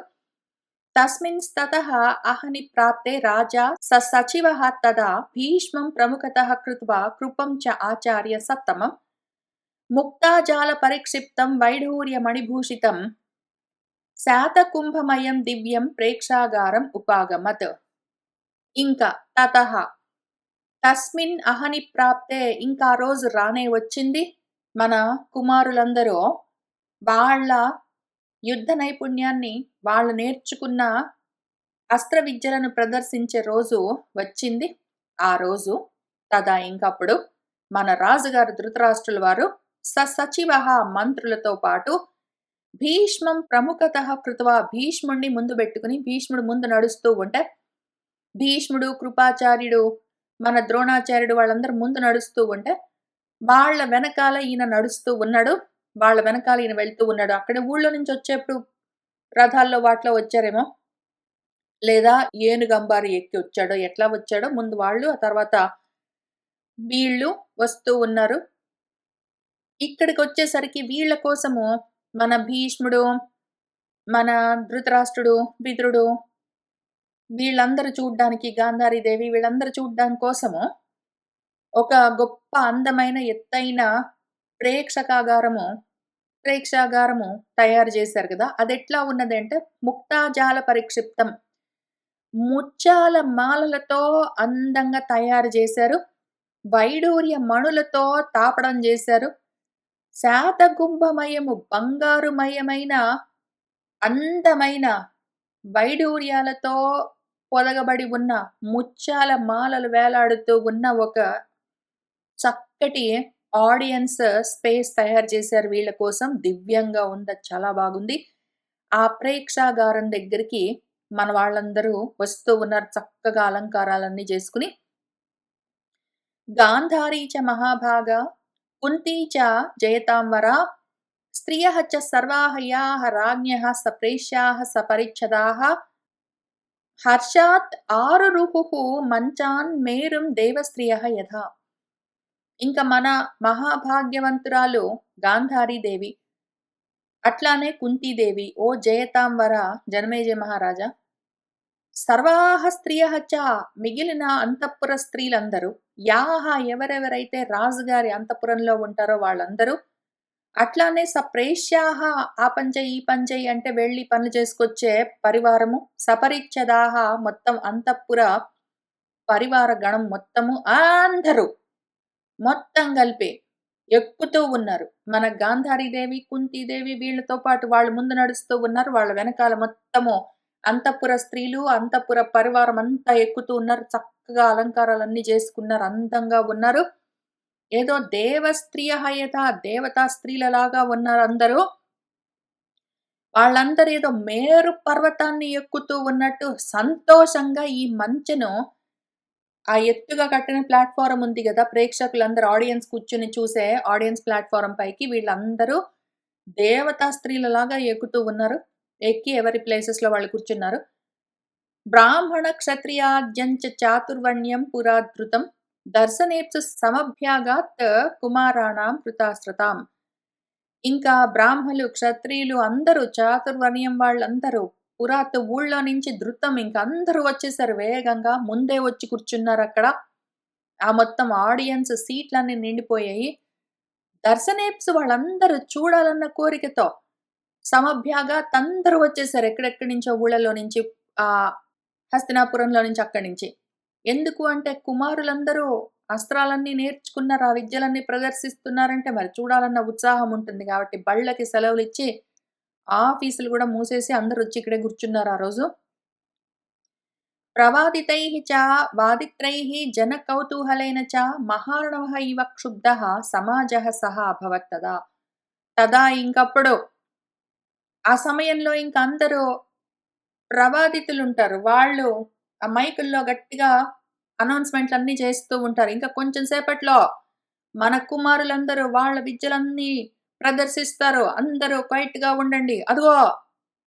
తస్మింస్తతः అహని ప్రాప్తే రాజా ససచివः తదా భీష్మం ప్రముఖతः కృత్వా కృపం చ ఆచార్య సత్తమం ముక్తాజాల పరిక్షిప్తం వైఢూర్యమణిభూషితం శాతకుంభమయం దివ్యం ప్రేక్షాగారం ఉపాగమత్. ఇంక తతః తస్మిన్ అహని ప్రాప్తే ఇంకా ఆ రోజు రానే వచ్చింది. మన కుమారులందరూ వాళ్ళ యుద్ధ నైపుణ్యాన్ని వాళ్ళు నేర్చుకున్న అస్త్ర విద్యలను ప్రదర్శించే రోజు వచ్చింది. ఆ రోజు తదా ఇంకప్పుడు మన రాజుగారు ధృతరాష్ట్రుల వారు ససచివః మంత్రులతో పాటు భీష్మం ప్రముఖతః కృత్వా భీష్ముడిని ముందు బెట్టుకొని భీష్ముడు ముందు నడుస్తూ ఉంటే, భీష్ముడు, కృపాచార్యుడు, మన ద్రోణాచార్యుడు వాళ్ళందరూ ముందు నడుస్తూ ఉంటే, వాళ్ళ వెనకాల ఈయన నడుస్తూ ఉన్నాడు. వాళ్ళ వెనకాల ఈయన వెళ్తూ ఉన్నాడు. అక్కడ ఊళ్ళో నుంచి వచ్చేప్పుడు రథాల్లో వాటిలో వచ్చారేమో! లేదా ఏనుగంబారి ఎక్కి వచ్చాడో, ఎట్లా వచ్చాడో ముందు వాళ్ళు, ఆ తర్వాత వీళ్ళు వస్తూ ఉన్నారు. ఇక్కడికొచ్చేసరికి వీళ్ళ కోసము మన భీష్ముడు, మన ధృతరాష్ట్రుడు, విదురుడు వీళ్ళందరూ చూడ్డానికి గాంధారీదేవి వీళ్ళందరూ చూడ్డం కోసము ఒక గొప్ప అందమైన ఎత్తైన ప్రేక్షకాగారము, ప్రేక్షాగారము తయారు జేశారు గదా! అదెట్లా ఉన్నదంటే ముక్తాజాల పరిక్షిప్తం. ముత్యాల మాలలతో అందంగా తయారు జేశారు. వైడూర్య మణులతో తాపడం జేశారు. శాతగుంభమయము బంగారుమయమైన అందమైన వైడూర్యాలతో పొదగబడి ఉన్న ముత్యాల మాలలు వేలాడుతూ ఉన్న ఒక చక్కటి ఆడియన్స్ స్పేస్ తయారు చేశారు వీళ్ళ కోసం. దివ్యంగా ఉంది. అది చాలా బాగుంది. ఆ ప్రేక్షాగారం దగ్గరికి మన వాళ్ళందరూ వస్తూ ఉన్నారు చక్కగా అలంకారాలన్నీ చేసుకొని. గాంధారీ చ మహాభాగా, కుంతీ చ జయతాంబరా, స్త్రియః చ సర్వాః యాః రాజ్ఞః సప్రేష్యాః సపరిచ్ఛదాః హర్షాత్ ఆరురుహుః మంచాన్ మేరుం దేవస్త్రియః యథా. ఇంక మన మహాభాగ్యవంతురాలు గాంధారీదేవి, అట్లానే కుంతీదేవి, ఓ జయతాంబర జనమేజయ మహారాజా, సర్వాః స్త్రియః చ మిగిలిన అంతఃపుర స్త్రీలందరూ, యాః ఎవరెవరైతే రాజుగారి అంతఃపురంలో ఉంటారో వాళ్ళందరూ, అట్లానే సప్రేష్యాః ఆ పని చెయ్యి, ఈ పని చెయ్యి అంటే వెళ్లి పనులు చేసుకొచ్చే పరివారము, సపరిచ్ఛదాః మొత్తం అంతఃపుర పరివార గణం మొత్తము అందరూ మొత్తం కలిపి ఎక్కుతూ ఉన్నారు. మన గాంధారీదేవి, కుంతీదేవి వీళ్ళతో పాటు వాళ్ళు ముందు నడుస్తూ ఉన్నారు. వాళ్ళ వెనకాల మొత్తము అంతఃపుర స్త్రీలు, అంతఃపుర పరివారం అంతా ఎక్కుతూ ఉన్నారు. చక్కగా అలంకారాలన్నీ చేసుకున్నారు. అందంగా ఉన్నారు. ఏదో దేవస్త్రియః యథా దేవతా స్త్రీలలాగా ఉన్నారు అందరూ. వాళ్ళందరూ ఏదో మేరు పర్వతాన్ని ఎక్కుతూ ఉన్నట్టు సంతోషంగా ఈ మంచెను ఆ ఎత్తుగా కట్టిన ప్లాట్‌ఫార్మ్ ఉంది గదా! ప్రేక్షకులందరూ ఆడియన్స్ కూర్చొని చూసే ఆడియన్స్ ప్లాట్‌ఫార్మ్ పైకి వీళ్ళందరూ దేవతా స్త్రీలలాగా ఎక్కుతూ ఉన్నారు. ఎక్కి ఎవరి ప్లేసెస్‌లో వాళ్ళు కూర్చున్నారు. బ్రాహ్మణ క్షత్రియాద్యంచ చాతుర్వర్ణ్యం ఇంకా బ్రాహ్మలు, క్షత్రియులు అందరూ చాతుర్వర్ణ్యం వాళ్ళందరూ ఊళ్ళో నుంచి ధృతం ఇంక అందరూ వచ్చేసారు వేగంగా. ముందే వచ్చి కూర్చున్నారక్కడ. ఆ మొత్తం ఆడియన్స్ సీట్లన్నీ నిండిపోయాయి. దర్శనేప్స్ వాళ్ళందరూ చూడాలన్న కోరికతో సమభ్యాగాతందరూ వచ్చేసారు. ఎక్కడెక్కడి నుంచో ఊళ్ళలో నుంచి హస్తినాపురంలో నుంచి అక్కడి నుంచి. ఎందుకు అంటే కుమారులందరూ అస్త్రాలన్నీ నేర్చుకున్నారు. ఆ విద్యలన్నీ ప్రదర్శిస్తున్నారంటే మరి చూడాలన్న ఉత్సాహం ఉంటుంది కాబట్టి బళ్ళకి సెలవులిచ్చి ఆఫీసులు గూడా మూసేసి అందరొచ్చి ఇక్కడే కూర్చున్నారు ఆ రోజు. ప్రవాదితైః చ వాదిత్రైః జనకౌతూహలేన చ మహార్ణవః ఇవ క్షుబ్ధः సమాజः సహ అభవత్ తదా. తదా ఇంకప్పుడు ఆ సమయంలో ఇంక అందరూ ప్రవాదితులుంటారు. వాళ్ళు ఆ మైకుల్లో గట్టిగా అనౌన్స్‌మెంట్‌లన్నీ చేస్తూ ఉంటారు. ఇంకా కొంచెం సేపట్లో మన కుమారులందరూ వాళ్ళ విద్యలన్నీ ప్రదర్శిస్తారు. అందరూ క్వైట్‌గా ఉండండి. అదిగో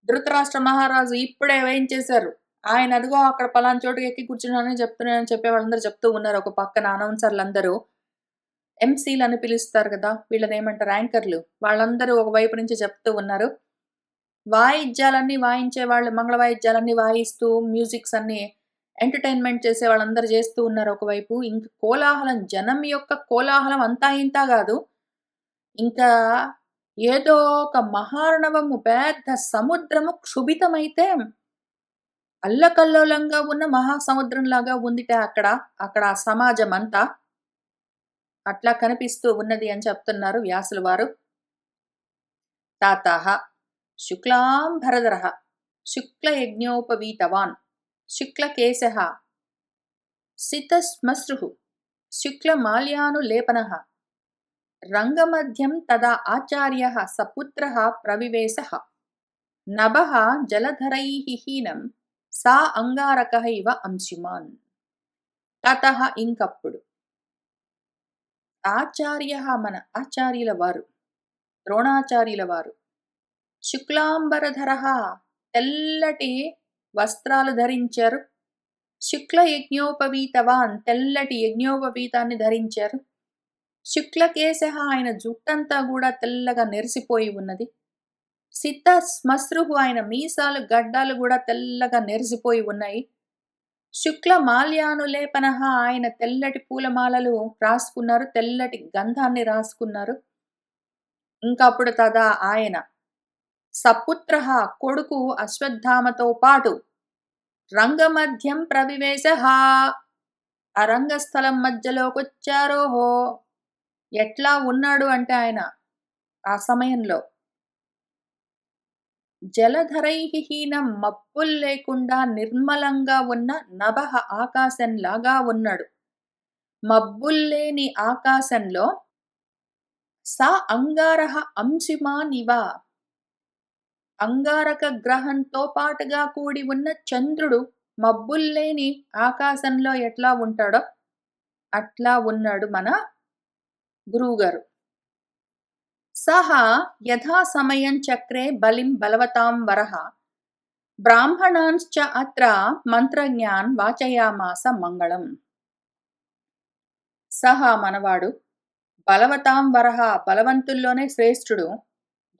ధృతరాష్ట్ర మహారాజు ఇప్పుడే వేయించేశారు. ఆయన అదిగో అక్కడ పలానా చోటుకి ఎక్కి కూర్చున్నానని చెప్తున్నానని చెప్పేవాళ్ళందరూ చెప్తూ ఉన్నారు. ఒక పక్కన అనౌన్సర్‌లందరూ. ఎంసీలని పిలుస్తారు గదా! వీళ్ళనేమంటారు యాంకర్‌లు. వాళ్ళందరూ ఒక వైపు నుంచి చెప్తూ ఉన్నారు. వాయిద్యాలన్నీ వాయించేవాళ్ళు మంగళ వాయిద్యాలన్నీ వాయిస్తూ మ్యూజిక్స్ అన్నీ ఎంటర్‌టైన్‌మెంట్ చేసే వాళ్ళందరూ చేస్తూ ఉన్నారు ఒకవైపు. ఇంక కోలాహలం జనం యొక్క కోలాహలం అంతా ఇంతా గాదు. ఇంకా ఏదో ఒక మహార్ణవము పెద్ద సముద్రము క్షుభితమైతే అల్లకల్లోలంగా ఉన్న మహాసముద్రంలాగా ఉందిట అక్కడ. అక్కడ ఆ సమాజమంతా. అట్లా కనిపిస్తూ ఉన్నది అని చెప్తున్నారు వ్యాసుల వారు. తాతః శుక్లాంబరధరః శుక్లయజ్ఞోపవీతవాన్ శుక్లకేశః సితశ్మశ్రుః శుక్లమాల్యానులేపనః రంగమధ్యం తదా ఆచార్యః సపుత్రః ప్రవివేశః నభః జలధరైః హీనం సా అంగారకః ఇవ అంశుమాన్. తతః ఇంకప్పుడు ఆచార్యః మన ఆచార్యుల వారు ద్రోణాచార్యుల వారు శుక్లాంబరధరః తెల్లటి వస్త్రాలు ధరించారు. శుక్ల యజ్ఞోపవీతవాన్ తెల్లటి యజ్ఞోపవీతాన్ని ధరించారు. శుక్లకేశః ఆయన జుట్టంతా గూడా తెల్లగా నెరిసిపోయి ఉన్నది. సిత శ్మశ్రుహు ఆయన మీసాలు, గడ్డాలు గూడా తెల్లగా నెరిసిపోయి ఉన్నాయి. శుక్ల మాల్యానులేపనః ఆయన తెల్లటి పూలమాలలు రాసుకున్నారు. తెల్లటి గంధాన్ని రాసుకున్నారు. ఇంకప్పుడు తదా ఆయన సపుత్రః కొడుకు అశ్వత్థామతో పాటు రంగమధ్యం ప్రవివేశః ఆ రంగస్థలం మధ్యలోకొచ్చారోహో! ఎట్లా ఉన్నాడు అంటే ఆయన ఆ సమయంలో జలధరైః హీనం మబ్బులు లేకుండా నిర్మలంగా ఉన్న నభః ఆకాశంలాగా ఉన్నాడు. మబ్బుల్లేని ఆకాశంలో స అంగారః అంశుమానివ అంగారక గ్రహంతో పాటుగా కూడి ఉన్న చంద్రుడు మబ్బుల్లేని ఆకాశంలో ఎట్లా ఉంటాడో అట్లా ఉన్నాడు మన గురువుగారు. సహ యథా సమయం చక్రే బలిం బలవతాం వరః బ్రాహ్మణాంశ్చ అత్ర మంత్రజ్ఞాన్ వాచయామాస మంగళం. సహ మనవాడు బలవతాం వరః బలవంతుల్లోనే శ్రేష్ఠుడు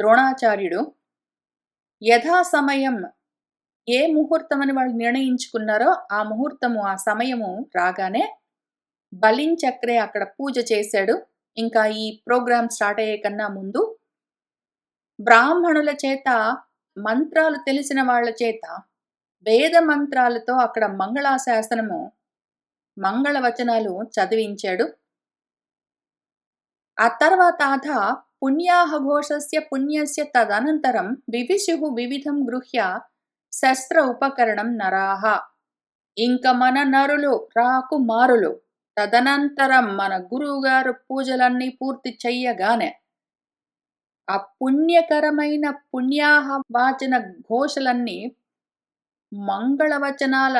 ద్రోణాచార్యుడు. యథా సమయం ఏ ముహూర్తమని వాళ్ళు నిర్ణయించుకున్నారో ఆ ముహూర్తము ఆ సమయము రాగానే బలించక్రే అక్కడ పూజ చేశాడు. ఇంకా ఈ ప్రోగ్రామ్ స్టార్ట్ అయ్యే కన్నా ముందు బ్రాహ్మణుల చేత మంత్రాలు తెలిసిన వాళ్ళ చేత వేద మంత్రాలతో అక్కడ మంగళాశాసనము మంగళవచనాలు చదివించాడు. ఆ తర్వాత అథ పుణ్యాహఘోషస్య పుణ్యస్య తదనంతరం వివిశుః వివిధం గృహ్య శస్త్ర ఉపకరణం నరాహ. ఇంక మన నరులు రాకుమారులు తదనంతరం మన గురువుగారు పూజలన్నీ పూర్తి చెయ్యగానే ఆ పుణ్యకరమైన పుణ్యాహ వాచన ఘోషలన్నీ మంగళవచనాల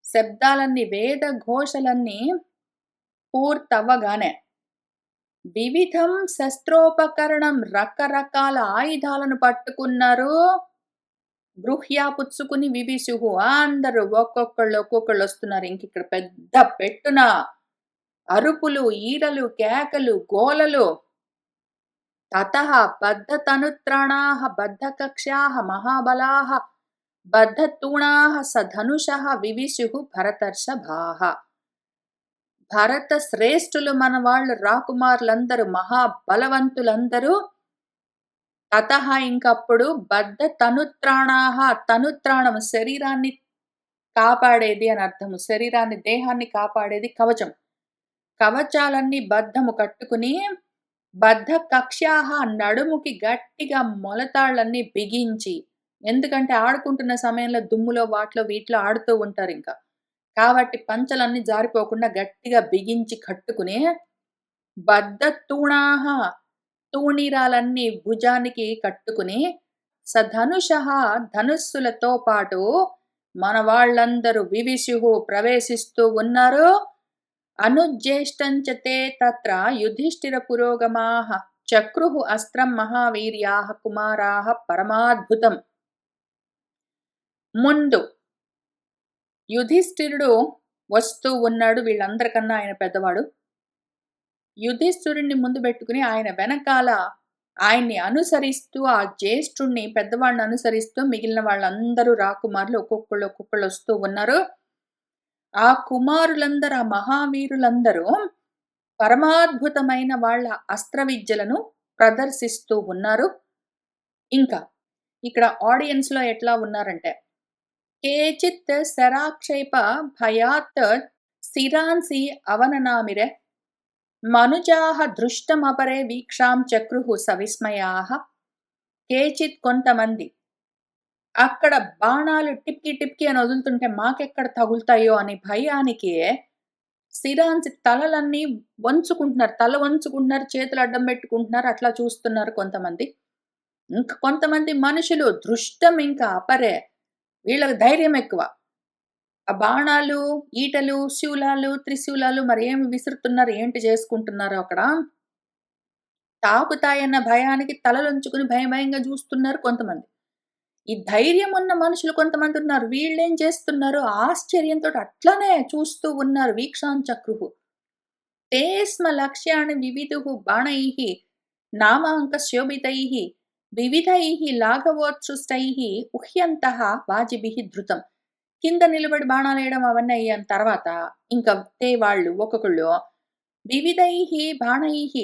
శబ్దాలన్నీ వేద ఘోషలన్నీ పూర్తవ్వగానే వివిధం శస్త్రోపకరణం రకరకాల ఆయుధాలను పట్టుకున్నారు. గృహ్యా పుచ్చుకుని వివిశుహు అందరూ ఒక్కొక్కళ్ళు వస్తున్నారు. ఇంకిక్కడ పెద్ద పెట్టున అరుపులు, ఈలలు, కేకలు, గోలలు. తతః బద్ధతనుత్రాణాః బద్ధకక్ష్యాః మహాబలాః బద్ధతూణాః సధనుషః వివిశుః భరతర్షభాః. భరత శ్రేష్ఠులు మన వాళ్ళు రాకుమారులందరూ మహాబలవంతులందరూ తతః ఇంకప్పుడు బద్ధతనుత్రాణాః, తనుత్రాణము శరీరాన్ని కాపాడేది అని అర్థము. శరీరాన్ని, దేహాన్ని కాపాడేది కవచం. కవచాలన్నీ బద్ధము కట్టుకుని బద్ధ కక్ష్యాహ నడుముకి గట్టిగా మొలతాళ్ళన్నీ బిగించి, ఎందుకంటే ఆడుకుంటున్న సమయంలో దుమ్ములో వాటిలో వీటిలో ఆడుతూ ఉంటారింక. కాబట్టి పంచలన్నీ జారిపోకుండా గట్టిగా బిగించి కట్టుకుని బద్ధ తూణాహ, తూణీరాలన్నీ భుజానికి కట్టుకుని సధనుషః, ధనుస్సులతో పాటు మన వాళ్ళందరూ వివిశుః ప్రవేశిస్తూ ఉన్నారు. అనుజ్యేష్టంచ తే తత్ర యుధిష్ఠిర పురోగమాః చక్రుః అస్త్రం మహావీర్యాః కుమారాః పరమాద్భుతం. ముందు యుధిష్ఠిరుడు వస్తూ ఉన్నాడు. వీళ్ళందరికన్నా ఆయన పెద్దవాడు. యుధిష్ఠిరుడిని ముందు పెట్టుకుని ఆయన వెనకాల ఆయన్ని అనుసరిస్తూ, ఆ జ్యేష్ఠుణ్ణి పెద్దవాడిని అనుసరిస్తూ మిగిలిన వాళ్ళందరూ రాకుమారులు ఒక్కొక్కళ్ళు వస్తూ ఉన్నారు. ఆ కుమారులందరూ, ఆ మహావీరులందరూ పరమాద్భుతమైన వాళ్ళ అస్త్ర విద్యలను ప్రదర్శిస్తూ ఉన్నారు. ఇంకా ఇక్కడ ఆడియన్స్‌లో ఎట్లా ఉన్నారంటే, కేచిత్ శరాక్షేప భయాత్ శిరాంసి అవననామిరే మనుజాః దృష్టమపరే వీక్షాం చక్రుః సవిస్మయాః. కేచిత్ కొంతమంది అక్కడ బాణాలు టిప్కి టిప్కి అని వదులుతుంటే మాకెక్కడ తగులుతాయో అనే భయానికి శిరాంసి తలలన్నీ వంచుకుంటున్నారు. తల వంచుకుంటున్నారు, చేతులు అడ్డం పెట్టుకుంటున్నారు. అట్లా చూస్తున్నారు కొంతమంది. ఇంక కొంతమంది మనుషులు దృష్టం ఇంకా అపరే, వీళ్ళకి ధైర్యం ఎక్కువ. ఆ బాణాలు, ఈటలు, శూలాలు, త్రిశూలాలు మరేమి విసురుతున్నారు, ఏంటి చేసుకుంటున్నారో అక్కడ. తాకుతాయన్న భయానికి తలలొంచుకుని భయంగా చూస్తున్నారు కొంతమంది. ఈ ధైర్యం ఉన్న మనుషులు కొంతమంది ఉన్నారు. వీళ్ళేం చేస్తున్నారు, ఆశ్చర్యంతోటి అట్లనే చూస్తూ ఉన్నారు. వీక్షాం చక్రుః తే స్మ లక్ష్యాణి వివిదుః బాణైః నామాంక శోభితైః వివిధైః లాఘవోత్సృష్టైః ఉహ్యంతః వాజిభిః ధృతం. కింద నిలబడి బాణాలేయడం అవన్నీ అయ్యాన తర్వాత ఇంకా వాళ్ళు ఒక్కొక్కళ్ళు వివిధైః బాణైః,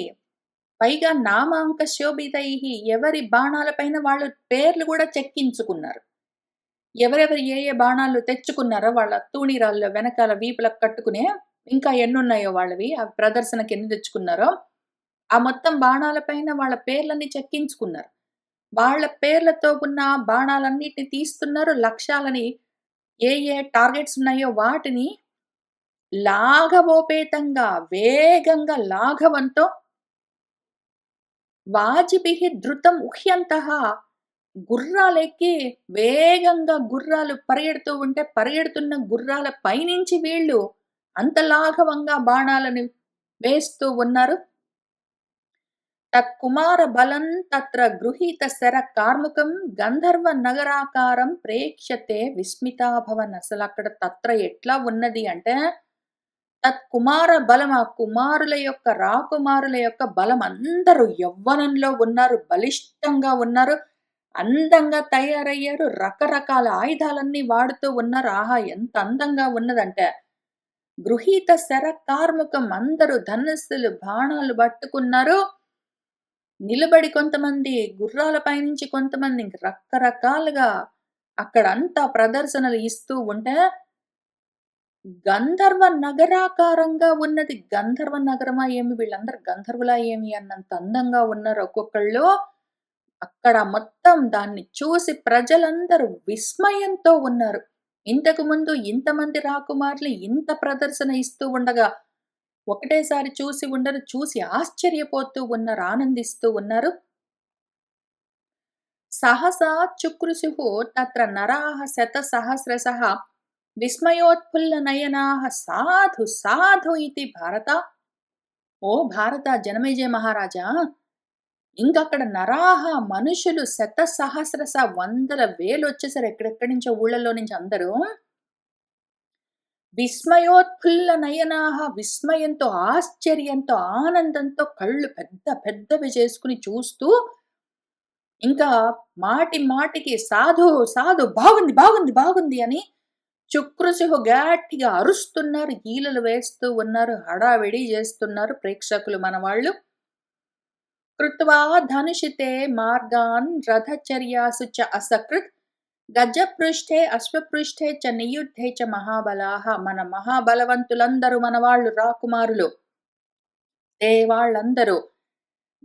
పైగా నామాంక శోభితైః, ఎవరి బాణాలపైన వాళ్ళు పేర్లు కూడా చెక్కించుకున్నారు. ఎవరెవరు ఏ ఏ బాణాలు తెచ్చుకున్నారో వాళ్ళ తూణీరాల్లో వెనకాల వీపులకు కట్టుకునే, ఇంకా ఎన్నున్నాయో వాళ్ళవి, ఆ ప్రదర్శనకి ఎన్ని తెచ్చుకున్నారో ఆ మొత్తం బాణాలపైన వాళ్ళ పేర్లన్నీ చెక్కించుకున్నారు. వాళ్ళ పేర్లతో ఉన్న బాణాలన్నిటిని తీస్తున్నారు. లక్ష్యాలని, ఏ ఏ టార్గెట్స్ ఉన్నాయో వాటిని లాఘవోపేతంగా, వేగంగా, లాఘవంతో వాజిభిః ధృతం ఉహ్యంతః, గుర్రాలెక్కి వేగంగా గుర్రాలు పరిగెడుతూ ఉంటే పరిగెడుతున్న గుర్రాల పైనుంచి వీళ్ళు అంత లాఘవంగా బాణాలను వేస్తూ ఉన్నారు. తత్కుమార బలం తత్ర గృహీత శర కార్ముకం గంధర్వ నగరాకారం ప్రేక్ష్యతే విస్మితాభవన్. అసలు అక్కడ తత్ర ఎట్లా ఉన్నది అంటే, తత్కుమార బలం, ఆ కుమారుల యొక్క, రాకుమారుల యొక్క బలం, అందరూ యవ్వనంలో ఉన్నారు, బలిష్టంగా ఉన్నారు, అందంగా తయారయ్యారు, రకరకాల ఆయుధాలన్నీ వాడుతూ ఉన్నారు. ఆహా, ఎంత అందంగా ఉన్నదంటే, గృహీత శర కార్ముకం, అందరూ ధనుస్సులు, బాణాలు పట్టుకున్నారు. నిలబడి కొంతమంది గుర్రాల పైనుంచి, కొంతమంది రకరకాలుగా అక్కడంతా ప్రదర్శనలు ఇస్తూ ఉంటే, గంధర్వ నగరాకారంగా ఉన్నది. గంధర్వ నగరమా ఏమి, వీళ్ళందరూ గంధర్వులా ఏమి అన్నంత అందంగా ఉన్నారు ఒక్కొక్కళ్ళు. అక్కడ మొత్తం దాన్ని చూసి ప్రజలందరూ విస్మయంతో ఉన్నారు. ఇంతకు ముందు ఇంతమంది రాకుమారులు ఇంత ప్రదర్శన ఇస్తూ ఉండగా ఒకటేసారి చూసి ఉండరు, చూసి ఆశ్చర్యపోతూ ఉన్నారు, ఆనందిస్తూ ఉన్నారు. సహసా చుక్రుషుః తత్ర నరాః శతసహస్రశః విస్మయోత్ఫుల్ల నయనాః సాధు సాధు ఇతి భారత. ఓ భారత జనమేజయ మహారాజా, ఇంకక్కడ నరాహ, మనుషులు శతసహస్రశ, వందల వేలు వచ్చేసారు. ఎక్కడెక్కడి నుంచో ఊళ్ళలో నుంచి అందరూ విస్మయోత్ఫుల్ల నయనాహ, విస్మయంతో, ఆశ్చర్యంతో, ఆనందంతో కళ్ళు పెద్ద పెద్దవి చేసుకొని చూస్తూ, ఇంకా మాటి మాటికి సాధు, సాధు బాగుంది, బాగుంది, బాగుంది అని చుక్రుశుహు గట్టిగా అరుస్తున్నారు. ఈలలు వేస్తూ ఉన్నారు. హడావిడి చేస్తున్నారు ప్రేక్షకులు మనవాళ్ళు. కృత్వా ధనుషితే మార్గాన్ రథచర్యాసు చ అసకృత్ గజపృష్ఠే అశ్వపృష్ఠే చ నియుద్ధే చ మహాబలాః. మన మహాబలవంతులందరూ మనవాళ్ళు రాకుమారులు. వాళ్ళందరూ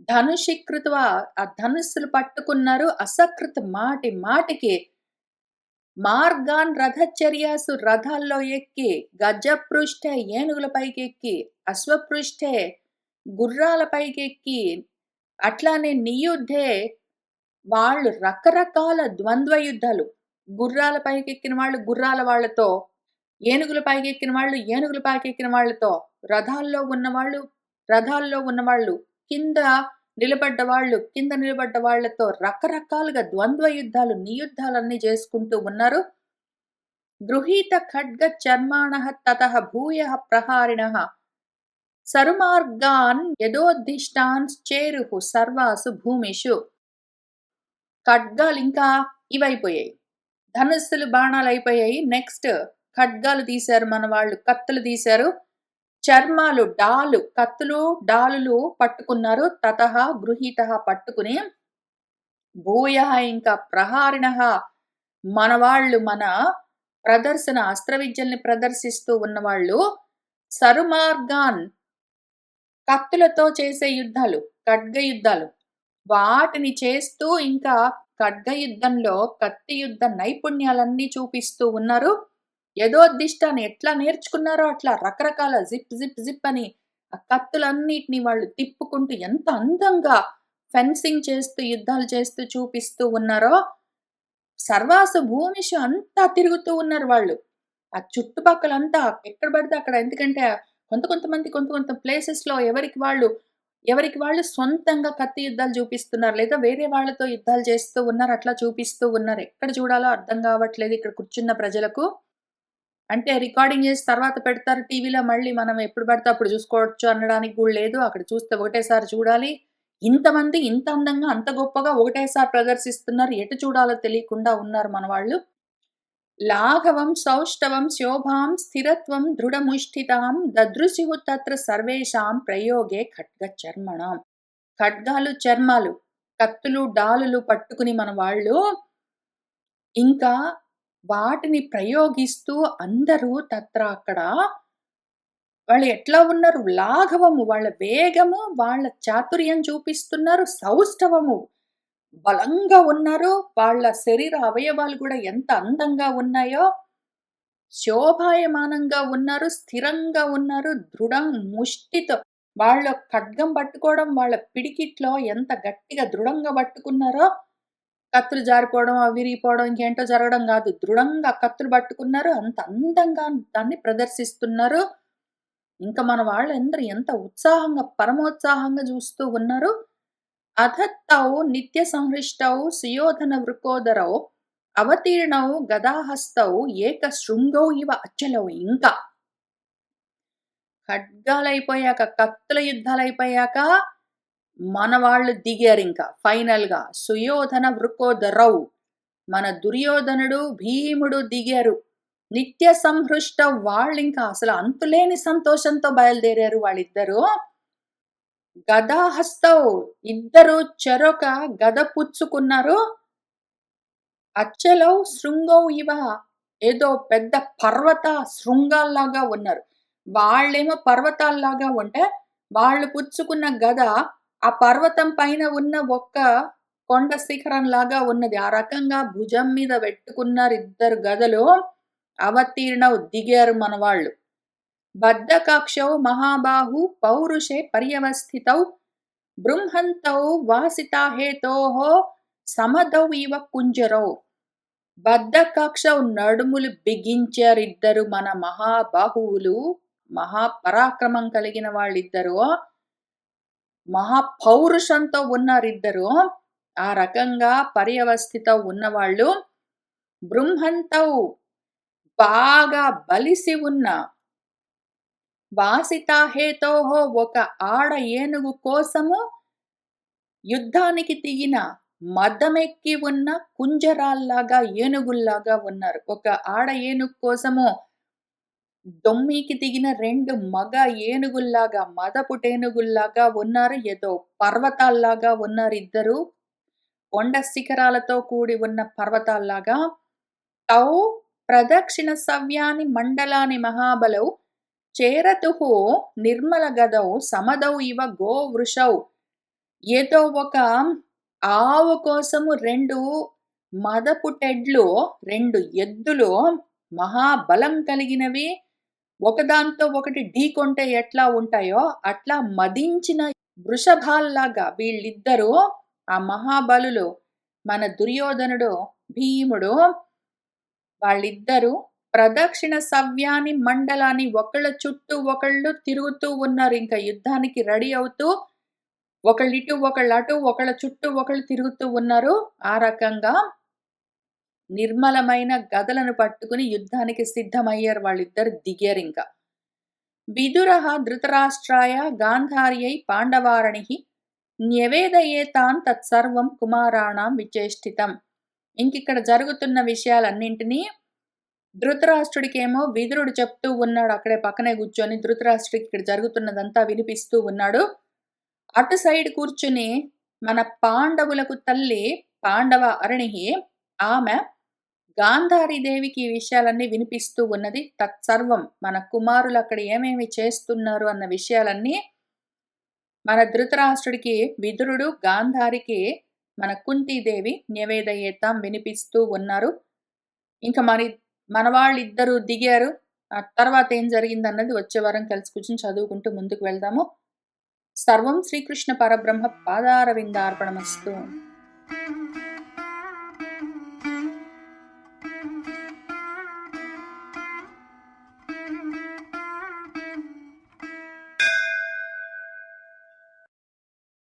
ధనుషి కృత్వా ఆ ధనుస్సులు పట్టుకున్నారు. అసకృత్ మాటి మాటికి మార్గాన్ రథచర్యాసు రథాల్లో ఎక్కి, గజపృష్ఠే ఏనుగుల పైకెక్కి, అశ్వపృష్ఠే గుర్రాల పైకెక్కి, అట్లానే నియుద్ధే వాళ్ళు రకరకాల ద్వంద్వ యుద్ధాలు. గుర్రాల పైకెక్కిన వాళ్ళు గుర్రాల వాళ్ళతో, ఏనుగుల పైకెక్కిన వాళ్ళు ఏనుగుల పైకెక్కిన వాళ్ళతో, రథాల్లో ఉన్నవాళ్ళు రథాల్లో ఉన్నవాళ్ళు, కింద నిలబడ్డ వాళ్ళు కింద నిలబడ్డ వాళ్ళతో రకరకాలుగా ద్వంద్వ యుద్ధాలు, నియుద్ధాలన్నీ చేసుకుంటూ ఉన్నారు. గృహీత ఖడ్గ చర్మాణః తతః భూయః ప్రహారిణః సరుమార్గాన్ యదోద్దిష్టాంశ్చేరుః సర్వాసు భూమిషు. ఖడ్గాలింకా ఇవైపోయాయి. ధనుస్సులు, బాణాలయిపోయాయి. నెక్స్ట్ ఖడ్గాలు తీశారు మన వాళ్ళు. కత్తులు తీశారు. చర్మాలు, కత్తులు, డాలులు పట్టుకున్నారు. తతః గృహీతః పట్టుకుని, భూయః ఇంకా ప్రహారిణః మనవాళ్ళు మన ప్రదర్శన అస్త్ర విద్యల్ని ప్రదర్శిస్తూ ఉన్నవాళ్ళు సరుమార్గాన్ కత్తులతో చేసే యుద్ధాలు, ఖడ్గ యుద్ధాలు వాటిని చేస్తూ ఇంకా ఖడ్గ యుద్ధంలో కత్తి యుద్ధ నైపుణ్యాలన్నీ చూపిస్తూ ఉన్నారు. యథోద్దిష్టాన్ని ఎట్లా నేర్చుకున్నారో అట్లా రకరకాల జిప్ జిప్ జిప్ అని ఆ కత్తులన్నిటిని వాళ్ళు తిప్పుకుంటూ ఎంత అందంగా ఫెన్సింగ్ చేస్తూ యుద్ధాలు చేస్తూ చూపిస్తూ ఉన్నారో. సర్వాసు భూమిషు అంతా తిరుగుతూ ఉన్నారు వాళ్ళు. ఆ చుట్టుపక్కలంతా ఎక్కడ పడితే అక్కడ. ఎందుకంటే కొంత ప్లేసెస్‌లో ఎవరికి వాళ్ళు సొంతంగా కత్తి యుద్ధాలు చూపిస్తున్నారు. లేదా వేరే వాళ్ళతో యుద్ధాలు చేస్తూ ఉన్నారు. అట్లా చూపిస్తూ ఉన్నారు. ఎక్కడ చూడాలో అర్థం కావట్లేదు ఇక్కడ కూర్చున్న ప్రజలకు. అంటే రికార్డింగ్ చేసి తర్వాత పెడతారు టీవీలో. మళ్ళీ మనం ఎప్పుడు పడితే అప్పుడు చూసుకోవచ్చు అనడానికి కూడా లేదు. అక్కడ చూస్తే ఒకటేసారి చూడాలి. ఇంతమంది ఇంత అందంగా, అంత గొప్పగా ఒకటేసారి ప్రదర్శిస్తున్నారు. ఎటు చూడాలో తెలియకుండా ఉన్నారు మనవాళ్ళు. లాఘవం సౌష్ఠవం శోభాం స్థిరత్వం దృఢముష్ఠితాం దదృశుః తత్ర సర్వేషాం ప్రయోగే ఖడ్గ చర్మణాం. ఖడ్గాలు, చర్మాలు, కత్తులు, డాలులు పట్టుకుని మన వాళ్ళు ఇంకా వాటిని ప్రయోగిస్తూ అందరూ తత్ర అక్కడ వాళ్ళు ఎట్లా ఉన్నారు? లాఘవము, వాళ్ళ వేగము, వాళ్ళ చాతుర్యం చూపిస్తున్నారు. సౌష్ఠవము, బలంగా ఉన్నారు. వాళ్ళ శరీర అవయవాలు కూడా ఎంత అందంగా ఉన్నాయో. శోభాయమానంగా ఉన్నారు. స్థిరంగా ఉన్నారు. దృఢం ముష్టితో వాళ్ళ ఖడ్గం పట్టుకోవడం, వాళ్ళ పిడికిట్లో ఎంత గట్టిగా దృఢంగా పట్టుకున్నారో. కత్తులు జారిపోవడం, విరిగిపోవడం, ఇంకేంటో జరగడం కాదు. దృఢంగా కత్తులు పట్టుకున్నారు. అంత అందంగా దాన్ని ప్రదర్శిస్తున్నారు. ఇంకా మన వాళ్ళందరూ ఎంత ఉత్సాహంగా, పరమోత్సాహంగా చూస్తూ ఉన్నారు. అధత్తౌ నిత్య సంహృష్టౌ సుయోధన వృకోదరౌ అవతీర్ణౌ గదాహస్తౌ ఏక శృంగౌ ఇవ అచలౌ. ఇంకా ఖడ్గాలైపోయాక, కత్తుల యుద్ధాలైపోయాక మన వాళ్ళు దిగారింకా ఫైనల్‌గా. సుయోధన వృకోదరౌ, మన దుర్యోధనుడు, భీముడు దిగారు. నిత్య సంహృష్ట వాళ్ళింకా అసలు అంతులేని సంతోషంతో బయలుదేరారు వాళ్ళిద్దరూ. గదాహస్తౌ, ఇద్దరు చెరొక గద పుచ్చుకున్నారు. అచ్చలౌ శృంగౌ ఇవ, ఏదో పెద్ద పర్వత శృంగాల్లాగా ఉన్నారు. వాళ్ళేమో పర్వతాల్లాగా ఉంటే, వాళ్ళు పుచ్చుకున్న గద ఆ పర్వతం పైన ఉన్న ఒక్క కొండ శిఖరంలాగా ఉన్నది. ఆ రకంగా భుజం మీద పెట్టుకున్నారు ఇద్దరు గదలు. అవతీర్ణౌ, దిగారు మనవాళ్ళు. బద్ధకక్షౌ మహాబాహు పౌరుషే పర్యవస్థితౌ బృంహంతౌ వాసితాహేతోః సమదౌ ఇవ కుంజరౌ. బద్ధకక్షౌ, నడుములు బిగించారిద్దరు మన మహాబాహువులు. మహాపరాక్రమం కలిగిన వాళ్ళిద్దరు. మహాపౌరుషంతో ఉన్నారిద్దరు. ఆ రకంగా పర్యవస్థిత ఉన్నవాళ్ళు. బృంహంతౌ, బాగా బలిసి ఉన్న వాసితాహేతోః ఒక ఆడ ఏనుగు కోసము యుద్ధానికి దిగిన మదమెక్కి ఉన్న కుంజరాల్లాగా, ఏనుగుల్లాగా ఉన్నారు. ఒక ఆడ ఏనుగు కోసము దొమ్మికి దిగిన 2 మగ ఏనుగుల్లాగా, మదపుటేనుగుల్లాగా ఉన్నారు. ఏదో పర్వతాల్లాగా ఉన్నారిద్దరు. కొండ శిఖరాలతో కూడి ఉన్న పర్వతాల్లాగా. తౌ ప్రదక్షిణ సవ్యాని మండలాని మహాబలౌ చేరతుః నిర్మల గదౌ సమదౌ ఇవ గోవృషౌ. ఏదో ఒక ఆవు కోసము 2 మదపుటెడ్లు, 2 ఎద్దులు మహాబలం కలిగినవి. ఒకదాంతో ఒకటి ఢీకొంటే ఎట్లా ఉంటాయో, అట్లా మదించిన వృషభాల్లాగా వీళ్ళిద్దరూ ఆ మహాబలులు మన దుర్యోధనుడు, భీముడు వాళ్ళిద్దరూ ప్రదక్షిణ సవ్యాని మండలాన్ని ఒకళ్ళ చుట్టూ ఒకళ్ళు తిరుగుతూ ఉన్నారు. ఇంకా యుద్ధానికి రెడీ అవుతూ ఒకళ్ళిటు, ఒకళ్ళటు, ఒకళ్ళ చుట్టూ ఒకళ్ళు తిరుగుతూ ఉన్నారు. ఆ రకంగా నిర్మలమైన గదలను పట్టుకుని యుద్ధానికి సిద్ధమయ్యారు. వాళ్ళిద్దరు దిగారింక. విదురః ధృతరాష్ట్రాయ గాంధార్యై పాండవారణిః న్యవేదయేతాన్ తత్సర్వం కుమారాణం విచేష్టితం. ఇంకిక్కడ జరుగుతున్న విషయాలన్నింటినీ ధృతరాష్ట్రుడికేమో విదురుడు చెప్తూ ఉన్నాడు. అక్కడే పక్కనే కూర్చొని ధృతరాష్ట్రుడికి ఇక్కడ జరుగుతున్నదంతా వినిపిస్తూ ఉన్నాడు. అటు సైడ్ కూర్చుని మన పాండవులకు తల్లి పాండవ అరణిః ఆమె గాంధారీదేవికి ఈ విషయాలన్నీ వినిపిస్తూ ఉన్నది. తత్సర్వం మన కుమారులు అక్కడ ఏమేమి చేస్తున్నారు అన్న విషయాలన్నీ మన ధృతరాష్ట్రుడికి విదురుడు, గాంధారికి మన కుంతీదేవి న్యవేదయేతాం వినిపిస్తూ ఉన్నారు. ఇంకా మన వాళ్ళిద్దరూ దిగారు. ఆ తర్వాత ఏం జరిగిందన్నది వచ్చే వారం కలిసి కూర్చొని చదువుకుంటూ ముందుకు వెళ్దాము. సర్వం శ్రీకృష్ణ పరబ్రహ్మ పాదారవిందార్పణమస్తు.